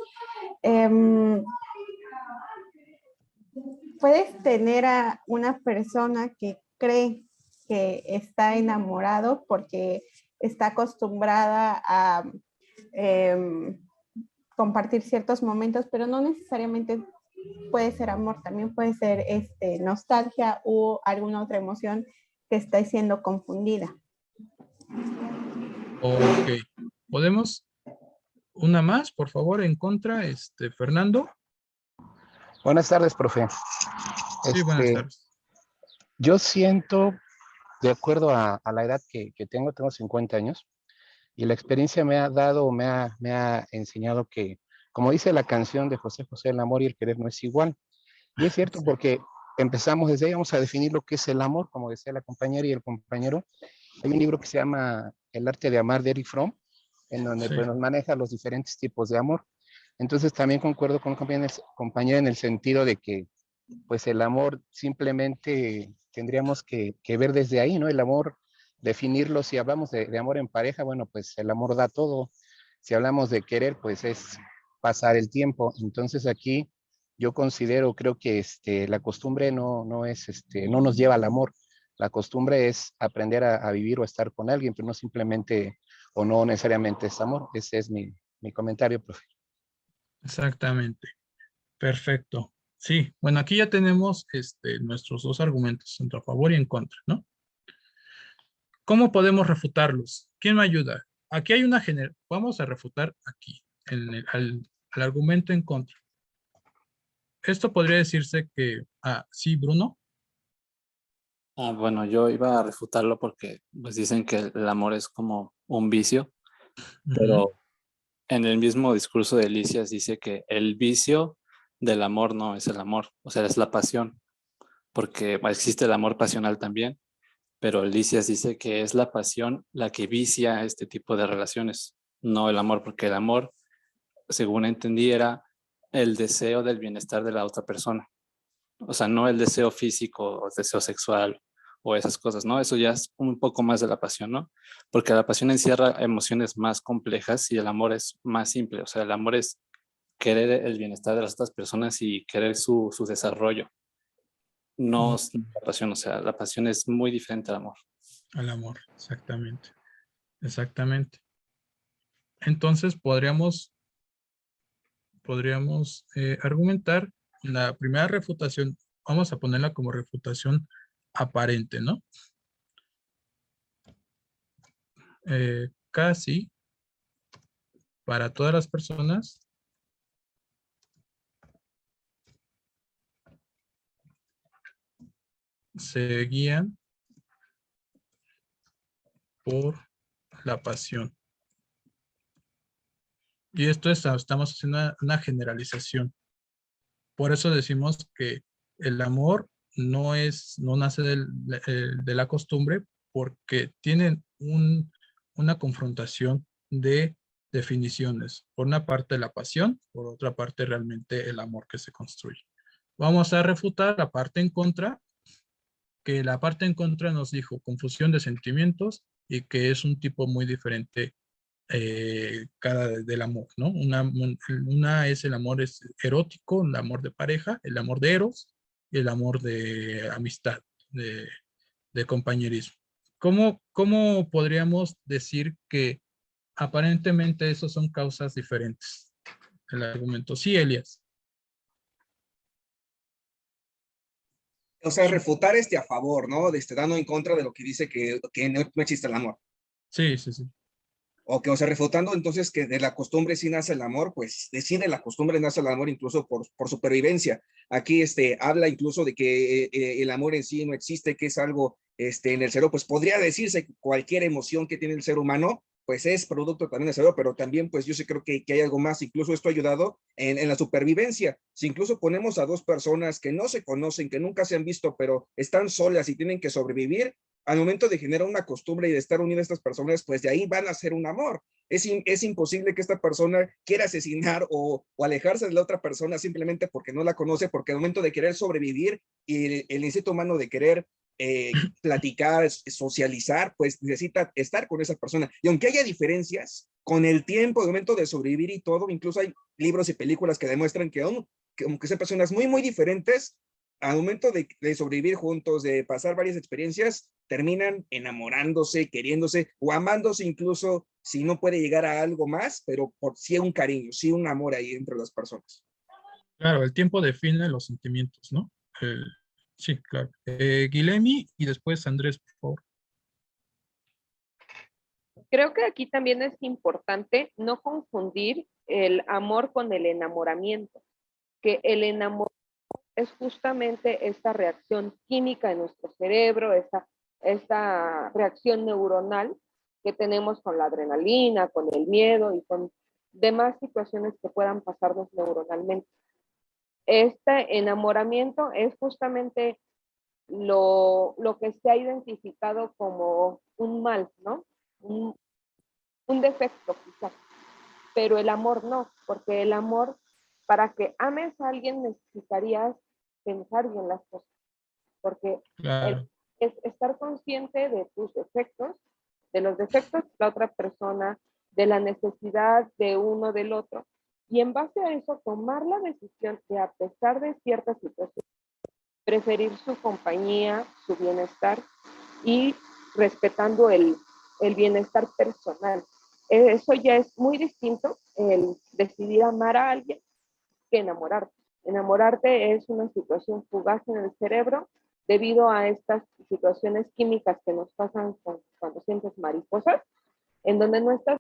puedes tener a una persona que cree que está enamorado porque está acostumbrada a compartir ciertos momentos, pero no necesariamente puede ser amor, también puede ser nostalgia o alguna otra emoción que está siendo confundida. Ok. ¿Podemos una más, por favor, en contra, Fernando? Buenas tardes, profe. Sí, buenas tardes. Yo siento, de acuerdo a la edad que tengo 50 años, y la experiencia me ha dado, me ha enseñado que, como dice la canción de José José, el amor y el querer no es igual. Y es cierto, porque empezamos desde ahí, vamos a definir lo que es el amor, como decía la compañera y el compañero. Hay un libro que se llama El arte de amar de Eric Fromm, en donde Sí. pues, nos maneja los diferentes tipos de amor. Entonces también concuerdo con compañera en el sentido de que pues el amor simplemente tendríamos que ver desde ahí, ¿no? El amor, definirlo, si hablamos de amor en pareja, bueno, pues el amor da todo. Si hablamos de querer, pues es pasar el tiempo. Entonces aquí yo considero, creo que la costumbre no es, no nos lleva al amor. La costumbre es aprender a vivir o estar con alguien, pero no simplemente o no necesariamente es amor. Ese es mi comentario, profe. Exactamente. Perfecto. Sí, bueno, aquí ya tenemos nuestros dos argumentos, tanto a favor y en contra, ¿no? ¿Cómo podemos refutarlos? ¿Quién me ayuda? Aquí hay vamos a refutar aquí, al argumento en contra. Esto podría decirse que, sí, Bruno. Bueno, yo iba a refutarlo porque pues dicen que el amor es como un vicio, pero en el mismo discurso de Lisias dice que el vicio del amor no es el amor, o sea, es la pasión, porque existe el amor pasional también, pero Lisias dice que es la pasión la que vicia este tipo de relaciones, no el amor, porque el amor, según entendí, era el deseo del bienestar de la otra persona. O sea, no el deseo físico o deseo sexual o esas cosas, ¿no? Eso ya es un poco más de la pasión, ¿no? Porque la pasión encierra emociones más complejas y el amor es más simple. O sea, el amor es querer el bienestar de las otras personas y querer su desarrollo. No es la pasión, o sea, la pasión es muy diferente al amor. Al amor, exactamente. Exactamente. Entonces podríamos argumentar la primera refutación, vamos a ponerla como refutación aparente, ¿no? Casi para todas las personas se guían por la pasión. Y esto estamos haciendo una generalización. Por eso decimos que el amor no nace de la costumbre, porque tienen una confrontación de definiciones. Por una parte la pasión, por otra parte realmente el amor que se construye. Vamos a refutar la parte en contra, que la parte en contra nos dijo confusión de sentimientos y que es un tipo muy diferente del amor, ¿no? Una es el amor erótico, el amor de pareja, el amor de eros y el amor de amistad, de compañerismo. ¿Cómo podríamos decir que aparentemente esos son causas diferentes? El argumento. Sí, Elias. O sea, refutar a favor, ¿no? Dando en contra de lo que dice que no existe el amor. Sí, sí, sí. O sea, refutando entonces que de la costumbre sí nace el amor, pues de la costumbre nace el amor incluso por supervivencia. Aquí habla incluso de que el amor en sí no existe, que es algo en el cerebro, pues podría decirse que cualquier emoción que tiene el ser humano, pues es producto también del cerebro, pero también pues yo sí creo que hay algo más, incluso esto ha ayudado en la supervivencia. Si incluso ponemos a dos personas que no se conocen, que nunca se han visto, pero están solas y tienen que sobrevivir, al momento de generar una costumbre y de estar unidas a estas personas, pues de ahí van a ser un amor. Es imposible que esta persona quiera asesinar o alejarse de la otra persona simplemente porque no la conoce, porque al momento de querer sobrevivir y el instinto humano de querer platicar, socializar, pues necesita estar con esa persona. Y aunque haya diferencias, con el tiempo, el momento de sobrevivir y todo, incluso hay libros y películas que demuestran que aunque sean personas muy, muy diferentes, al momento de sobrevivir juntos, de pasar varias experiencias, terminan enamorándose, queriéndose o amándose incluso si no puede llegar a algo más, pero por sí un cariño, sí un amor ahí entre las personas. Claro, el tiempo define los sentimientos, ¿no? Sí, claro. Guilemi y después Andrés, por favor. Creo que aquí también es importante no confundir el amor con el enamoramiento, que el enamoramiento es justamente esta reacción química en nuestro cerebro, esta reacción neuronal que tenemos con la adrenalina, con el miedo y con demás situaciones que puedan pasarnos neuronalmente. Este enamoramiento es justamente lo que se ha identificado como un mal, ¿no? Un defecto quizás, pero el amor no, porque el amor, para que ames a alguien necesitarías pensar bien las cosas, porque Claro, es estar consciente de tus defectos, de los defectos de la otra persona, de la necesidad de uno del otro, y en base a eso tomar la decisión de, a pesar de ciertas situaciones, preferir su compañía, su bienestar y respetando el bienestar personal. Eso ya es muy distinto, el decidir amar a alguien, que enamorarte. Enamorarte es una situación fugaz en el cerebro debido a estas situaciones químicas que nos pasan cuando sientes mariposas, en donde no estás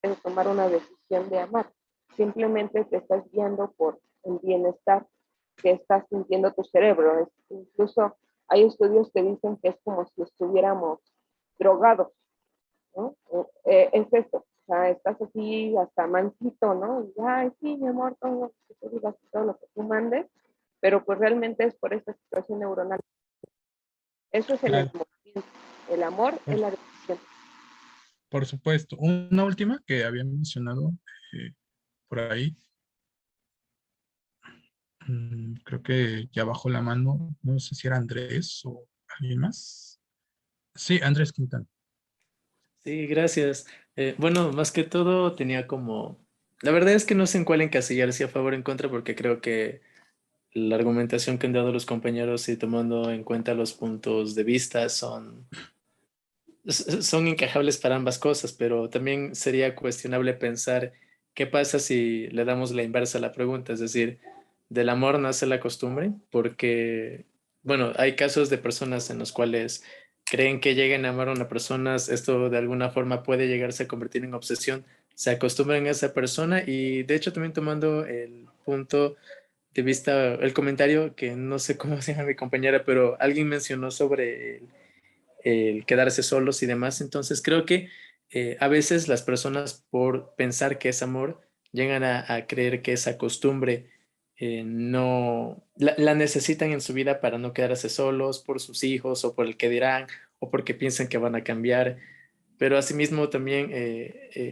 en tomar una decisión de amar, simplemente te estás guiando por el bienestar que está sintiendo tu cerebro. Incluso hay estudios que dicen que es como si estuviéramos drogados, ¿no? Es eso, o sea, estás así hasta mansito, ¿no? Y, ay, sí, mi amor, todo lo que tú digas, todo lo que tú mandes, pero pues realmente es por esta situación neuronal. Eso es el claro, enamoramiento. El amor es la decisión. por supuesto. Una última que había mencionado por ahí. Creo que ya bajó la mano. No sé si era Andrés o alguien más. Sí, Andrés Quintana. Sí, gracias. Bueno, más que todo tenía como... La verdad es que no sé en cuál encasillar, si a favor o en contra, porque creo que la argumentación que han dado los compañeros y tomando en cuenta los puntos de vista son encajables para ambas cosas, pero también sería cuestionable pensar qué pasa si le damos la inversa a la pregunta, es decir, del amor nace la costumbre, porque, bueno, hay casos de personas en los cuales creen que lleguen a amar a una persona, esto de alguna forma puede llegarse a convertir en obsesión, se acostumbran a esa persona y de hecho también tomando el punto de vista, el comentario que no sé cómo se llama mi compañera, pero alguien mencionó sobre el quedarse solos y demás. Entonces creo que a veces las personas por pensar que es amor llegan a creer que esa costumbre no la necesitan en su vida para no quedarse solos por sus hijos o por el que dirán o porque piensan que van a cambiar. Pero asimismo también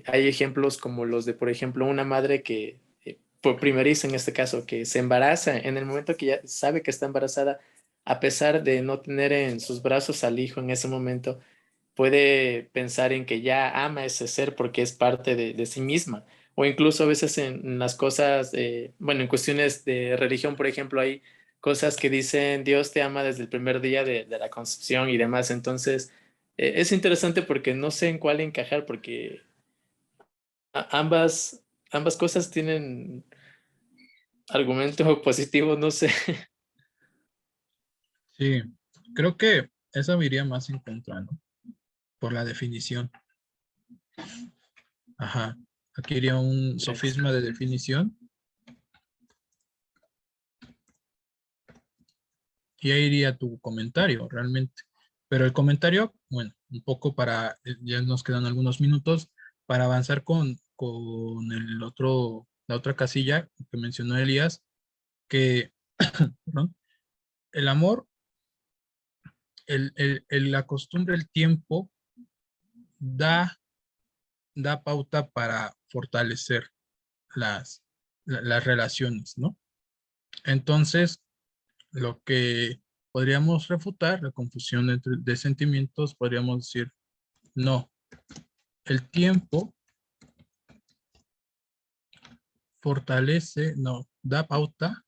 hay ejemplos como los de, por ejemplo, una madre que, por primeriza en este caso, que se embaraza en el momento que ya sabe que está embarazada, a pesar de no tener en sus brazos al hijo en ese momento, puede pensar en que ya ama ese ser porque es parte de sí misma. O incluso a veces en las cosas, bueno, en cuestiones de religión, por ejemplo, hay cosas que dicen Dios te ama desde el primer día de la concepción y demás. Entonces, es interesante porque no sé en cuál encajar porque ambas cosas tienen argumento positivo, no sé. Sí, creo que esa me iría más en contra, ¿no? Por la definición. Ajá. Aquí iría un sofisma de definición. Y ahí iría tu comentario, realmente. Pero el comentario, bueno, un poco para, ya nos quedan algunos minutos para avanzar con el otro, la otra casilla que mencionó Elías, que, ¿no? El amor, la costumbre, el tiempo, da, da pauta para fortalecer las relaciones, ¿no? Entonces, lo que podríamos refutar, la confusión de sentimientos, podríamos decir, no, el tiempo fortalece, no, da pauta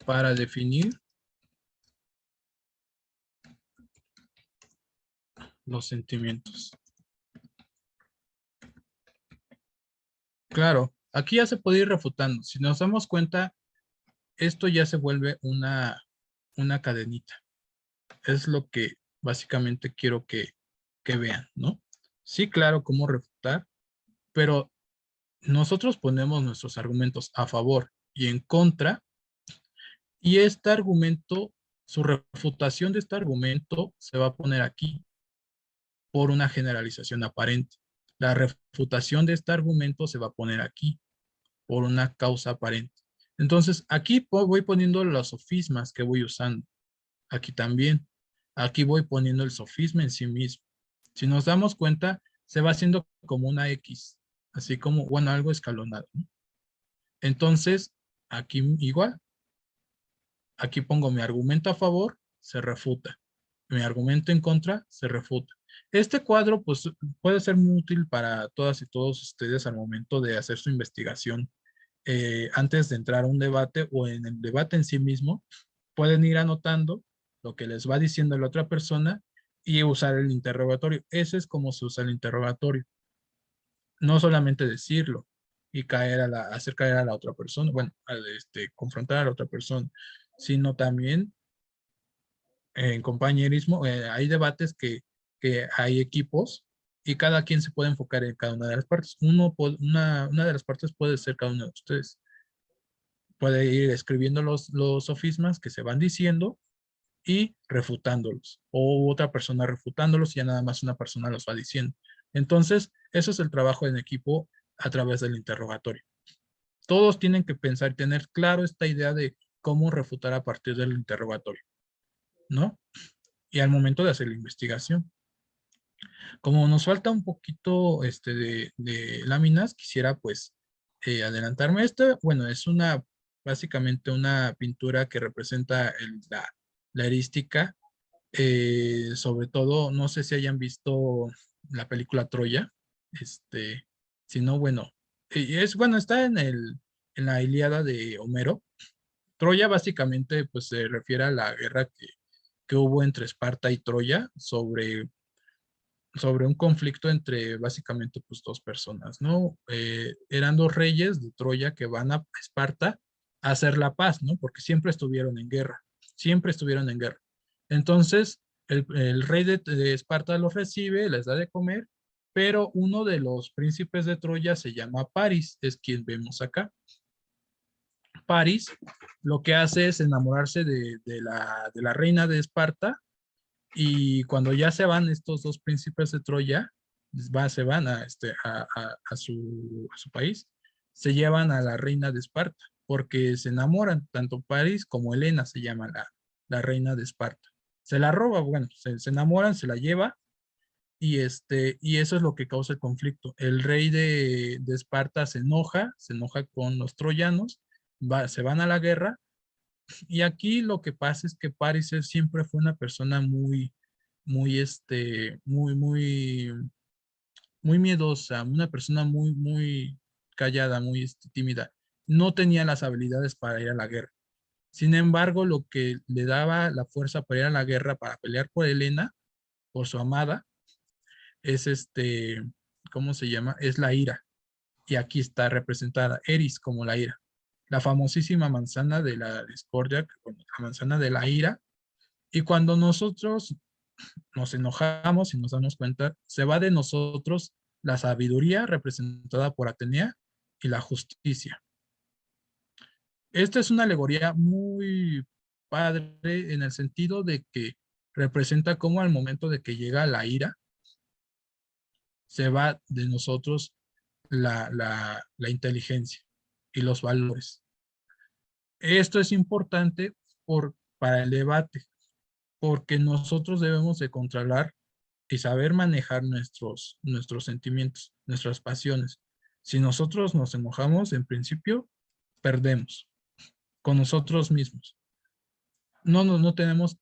para definir los sentimientos. Claro, aquí ya se puede ir refutando. Si nos damos cuenta, esto ya se vuelve una cadenita. Es lo que básicamente quiero que vean, ¿no? Sí, claro, cómo refutar, pero nosotros ponemos nuestros argumentos a favor y en contra, y este argumento, su refutación de este argumento se va a poner aquí por una generalización aparente. La refutación de este argumento se va a poner aquí por una causa aparente. Entonces, aquí voy poniendo los sofismas que voy usando. Aquí también. Aquí voy poniendo el sofisma en sí mismo. Si nos damos cuenta, se va haciendo como una X, así como, bueno, algo escalonado, ¿no? Entonces, aquí igual. Aquí pongo mi argumento a favor, se refuta. Mi argumento en contra, se refuta. Este cuadro, pues, puede ser muy útil para todas y todos ustedes al momento de hacer su investigación. Antes de entrar a un debate o en el debate en sí mismo, pueden ir anotando lo que les va diciendo la otra persona y usar el interrogatorio. Ese es como se usa el interrogatorio. No solamente decirlo y hacer caer a la otra persona, bueno, confrontar a la otra persona, sino también en compañerismo. Hay debates que hay equipos y cada quien se puede enfocar en cada una de las partes. Una de las partes puede ser cada uno de ustedes. Puede ir escribiendo los sofismas que se van diciendo y refutándolos, o otra persona refutándolos y ya nada más una persona los va diciendo. Entonces, eso es el trabajo en equipo a través del interrogatorio. Todos tienen que pensar y tener claro esta idea de cómo refutar a partir del interrogatorio, ¿no? Y al momento de hacer la investigación. Como nos falta un poquito de láminas, quisiera pues adelantarme. Bueno, es básicamente una pintura que representa la erística. Sobre todo, no sé si hayan visto la película Troya. Si no, bueno, bueno, está en la Ilíada de Homero. Troya básicamente pues se refiere a la guerra que hubo entre Esparta y Troya sobre un conflicto entre básicamente pues dos personas, ¿no? Eran dos reyes de Troya que van a Esparta a hacer la paz, ¿no? Porque siempre estuvieron en guerra, siempre estuvieron en guerra. Entonces, el rey de Esparta los recibe, les da de comer, pero uno de los príncipes de Troya se llama París, es quien vemos acá. París lo que hace es enamorarse de la reina de Esparta, y cuando ya se van estos dos príncipes de Troya, se van a su país, se llevan a la reina de Esparta, porque se enamoran, tanto París como Helena se llama la reina de Esparta. Se la roba, bueno, se enamoran, se la lleva, y eso es lo que causa el conflicto. El rey de Esparta se enoja con los troyanos, se van a la guerra. Y aquí lo que pasa es que París siempre fue una persona muy miedosa, una persona muy callada, muy tímida. No tenía las habilidades para ir a la guerra. Sin embargo, lo que le daba la fuerza para ir a la guerra, para pelear por Helena, por su amada, es ¿cómo se llama? Es la ira. Y aquí está representada Eris como la ira. La famosísima manzana de la discordia, la manzana de la ira. Y cuando nosotros nos enojamos y nos damos cuenta, se va de nosotros la sabiduría representada por Atenea y la justicia. Esta es una alegoría muy padre en el sentido de que representa cómo al momento de que llega la ira, se va de nosotros la inteligencia y los valores. Esto es importante para el debate, porque nosotros debemos de controlar y saber manejar nuestros sentimientos, nuestras pasiones. Si nosotros nos enojamos, en principio, perdemos con nosotros mismos. No tenemos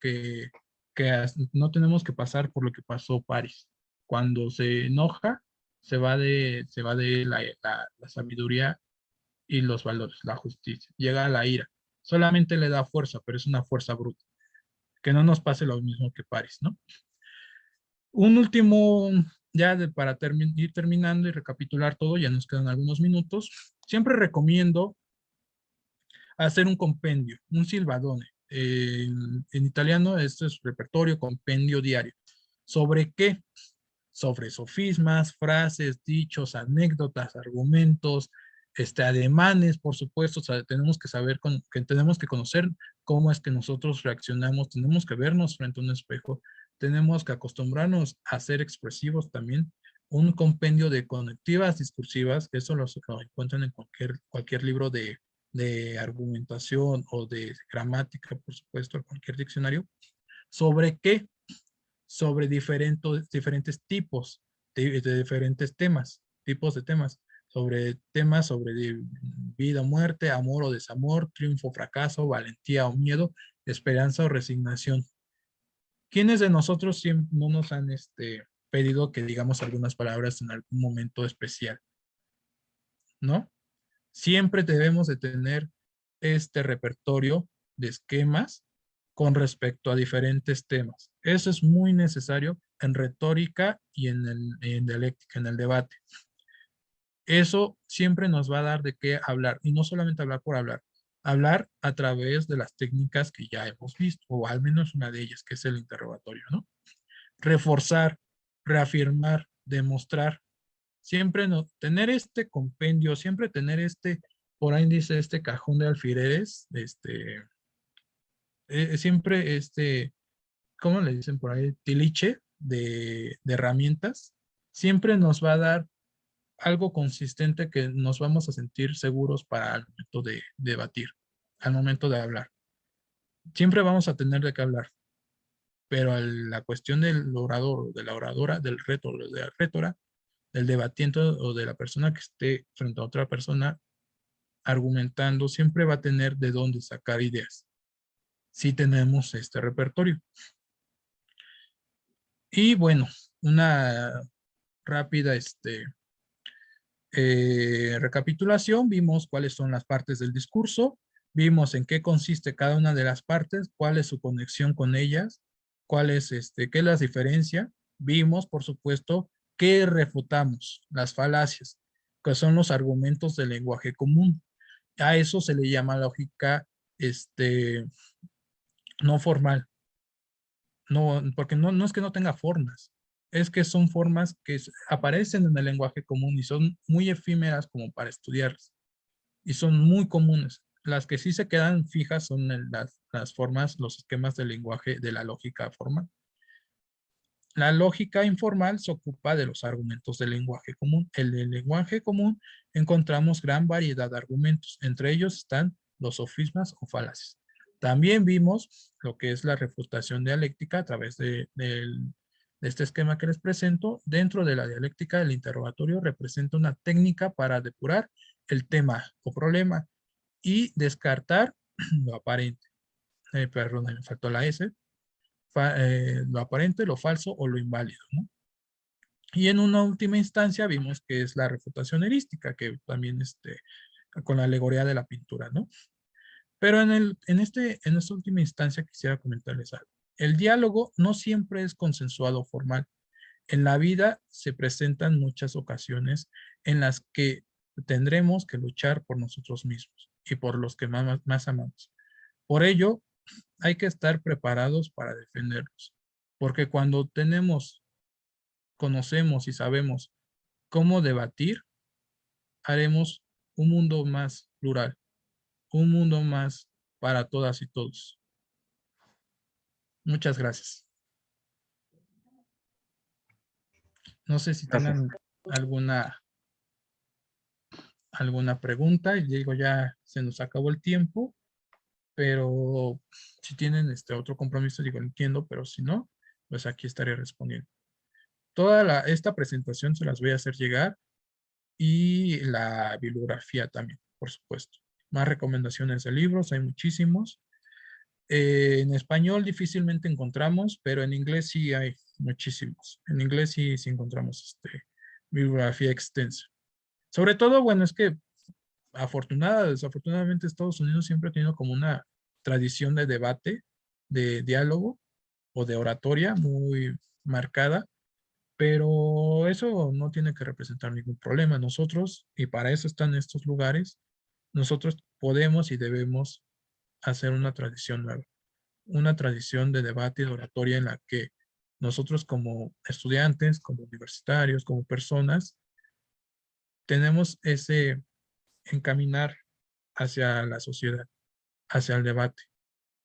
no tenemos que pasar por lo que pasó París. Cuando se enoja, se va de la sabiduría y los valores, la justicia. Llega a la ira. Solamente le da fuerza, pero es una fuerza bruta. Que no nos pase lo mismo que París, ¿no? Un último, ya para ir terminando y recapitular todo, ya nos quedan algunos minutos. Siempre recomiendo hacer un compendio, un silvadone. En italiano esto es repertorio, compendio diario. ¿Sobre qué? Sobre sofismas, frases, dichos, anécdotas, argumentos, ademanes, por supuesto. O sea, tenemos que saber, tenemos que conocer cómo es que nosotros reaccionamos, tenemos que vernos frente a un espejo, tenemos que acostumbrarnos a ser expresivos también, un compendio de conectivas discursivas, eso lo encuentran en cualquier libro de argumentación o de gramática, por supuesto, en cualquier diccionario. ¿Sobre qué? Sobre diferentes tipos de diferentes temas, tipos de temas, sobre temas sobre vida o muerte, amor o desamor, triunfo o fracaso, valentía o miedo, esperanza o resignación. ¿Quiénes de nosotros siempre no nos han pedido que digamos algunas palabras en algún momento especial? ¿No? Siempre debemos de tener este repertorio de esquemas con respecto a diferentes temas. Eso es muy necesario en retórica y en dialéctica, en el debate. Eso siempre nos va a dar de qué hablar, y no solamente hablar por hablar a través de las técnicas que ya hemos visto, o al menos una de ellas, que es el interrogatorio, ¿no? Reforzar, reafirmar, demostrar. Siempre no, tener este compendio, siempre tener por ahí dice este cajón de alfileres, siempre ¿cómo le dicen por ahí? Tiliche de herramientas, siempre nos va a dar algo consistente que nos vamos a sentir seguros para el momento de debatir, al momento de hablar. Siempre vamos a tener de qué hablar, pero la cuestión del orador, de la oradora, del reto, de la rétora, del debatiente o de la persona que esté frente a otra persona argumentando, siempre va a tener de dónde sacar ideas. Si tenemos este repertorio. Y bueno, una rápida recapitulación. Vimos cuáles son las partes del discurso, vimos en qué consiste cada una de las partes, cuál es su conexión con ellas, cuál es qué las diferencia. Vimos, por supuesto, qué refutamos, las falacias, que son los argumentos del lenguaje común. A eso se le llama lógica no formal. No, porque no es que no tenga formas, es que son formas que aparecen en el lenguaje común y son muy efímeras como para estudiarlas. Y son muy comunes. Las que sí se quedan fijas son las formas, los esquemas del lenguaje, de la lógica formal. La lógica informal se ocupa de los argumentos del lenguaje común. En el lenguaje común encontramos gran variedad de argumentos. Entre ellos están los sofismas o falacias. También vimos lo que es la refutación dialéctica a través de este esquema que les presento. Dentro de la dialéctica, el interrogatorio representa una técnica para depurar el tema o problema y descartar lo aparente. Perdón, me faltó la S. Lo aparente, lo falso o lo inválido, ¿no? Y en una última instancia vimos que es la refutación erística, que también con la alegoría de la pintura, ¿no? Pero en esta última instancia quisiera comentarles algo. El diálogo no siempre es consensuado o formal. En la vida se presentan muchas ocasiones en las que tendremos que luchar por nosotros mismos y por los que más amamos. Por ello, hay que estar preparados para defendernos, porque cuando conocemos y sabemos cómo debatir, haremos un mundo más plural, un mundo más para todas y todos. Muchas gracias. No sé si tengan alguna pregunta, y digo, ya se nos acabó el tiempo, pero si tienen otro compromiso, digo, entiendo, pero si no, pues aquí estaré respondiendo. Esta presentación se las voy a hacer llegar, y la bibliografía también, por supuesto. Más recomendaciones de libros, hay muchísimos. En español difícilmente encontramos, pero en inglés sí hay muchísimos. En inglés sí encontramos bibliografía extensa. Sobre todo, bueno, es que desafortunadamente Estados Unidos siempre ha tenido como una tradición de debate, de diálogo o de oratoria muy marcada, pero eso no tiene que representar ningún problema. Nosotros, y para eso están estos lugares, nosotros podemos y debemos hacer una tradición nueva, una tradición de debate y de oratoria en la que nosotros como estudiantes, como universitarios, como personas, tenemos ese encaminar hacia la sociedad, hacia el debate.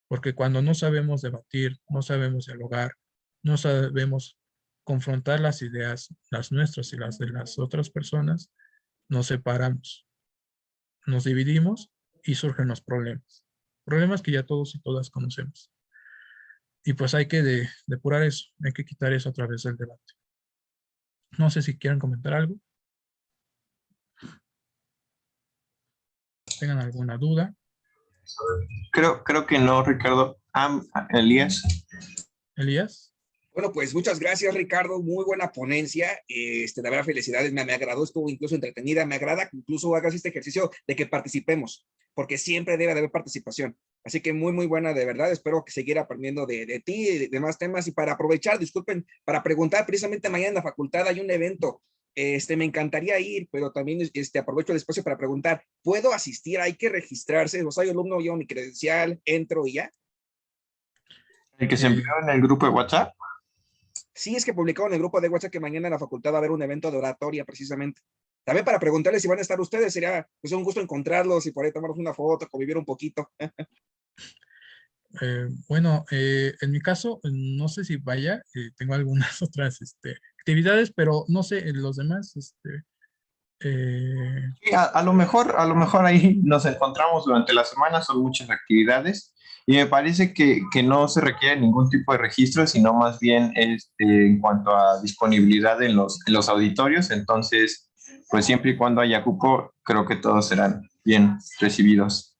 Porque cuando no sabemos debatir, no sabemos dialogar, no sabemos confrontar las ideas, las nuestras y las de las otras personas, nos separamos, nos dividimos y surgen los problemas. Problemas que ya todos y todas conocemos. Y pues hay que depurar eso, hay que quitar eso a través del debate. No sé si quieren comentar algo. ¿Tengan alguna duda? Creo que no, Ricardo. Elías. Elías. Bueno, pues muchas gracias, Ricardo. Muy buena ponencia. De verdad, felicidades. Me agradó, estuvo incluso entretenida. Me agrada que incluso hagas este ejercicio de que participemos, porque siempre debe de haber participación. Así que muy buena, de verdad. Espero que seguir aprendiendo de ti y de más temas. Y para aprovechar, disculpen, para preguntar, precisamente mañana en la facultad hay un evento. Me encantaría ir, pero también aprovecho el espacio para preguntar, ¿puedo asistir? ¿Hay que registrarse? O sea, yo alumno, llevo mi credencial, entro y ya. ¿El que se envió en el grupo de WhatsApp? Sí, es que publicaron en el grupo de WhatsApp que mañana en la facultad va a haber un evento de oratoria, precisamente. También para preguntarles si van a estar ustedes, sería pues, un gusto encontrarlos y por ahí tomarnos una foto, convivir un poquito. Bueno, en mi caso, no sé si vaya, tengo algunas otras actividades, pero no sé, en los demás, Sí, a lo mejor ahí nos encontramos durante la semana, son muchas actividades y me parece que no se requiere ningún tipo de registro, sino más bien en cuanto a disponibilidad en los auditorios. Entonces, pues siempre y cuando haya cupo, creo que todos serán bien recibidos.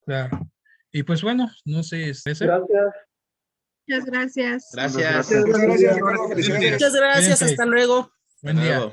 Claro. Y pues bueno, no sé. Gracias. Muchas gracias. Gracias. Muchas gracias, Ricardo. Felicidades. Muchas gracias, Cuídense. hasta luego. Buen día.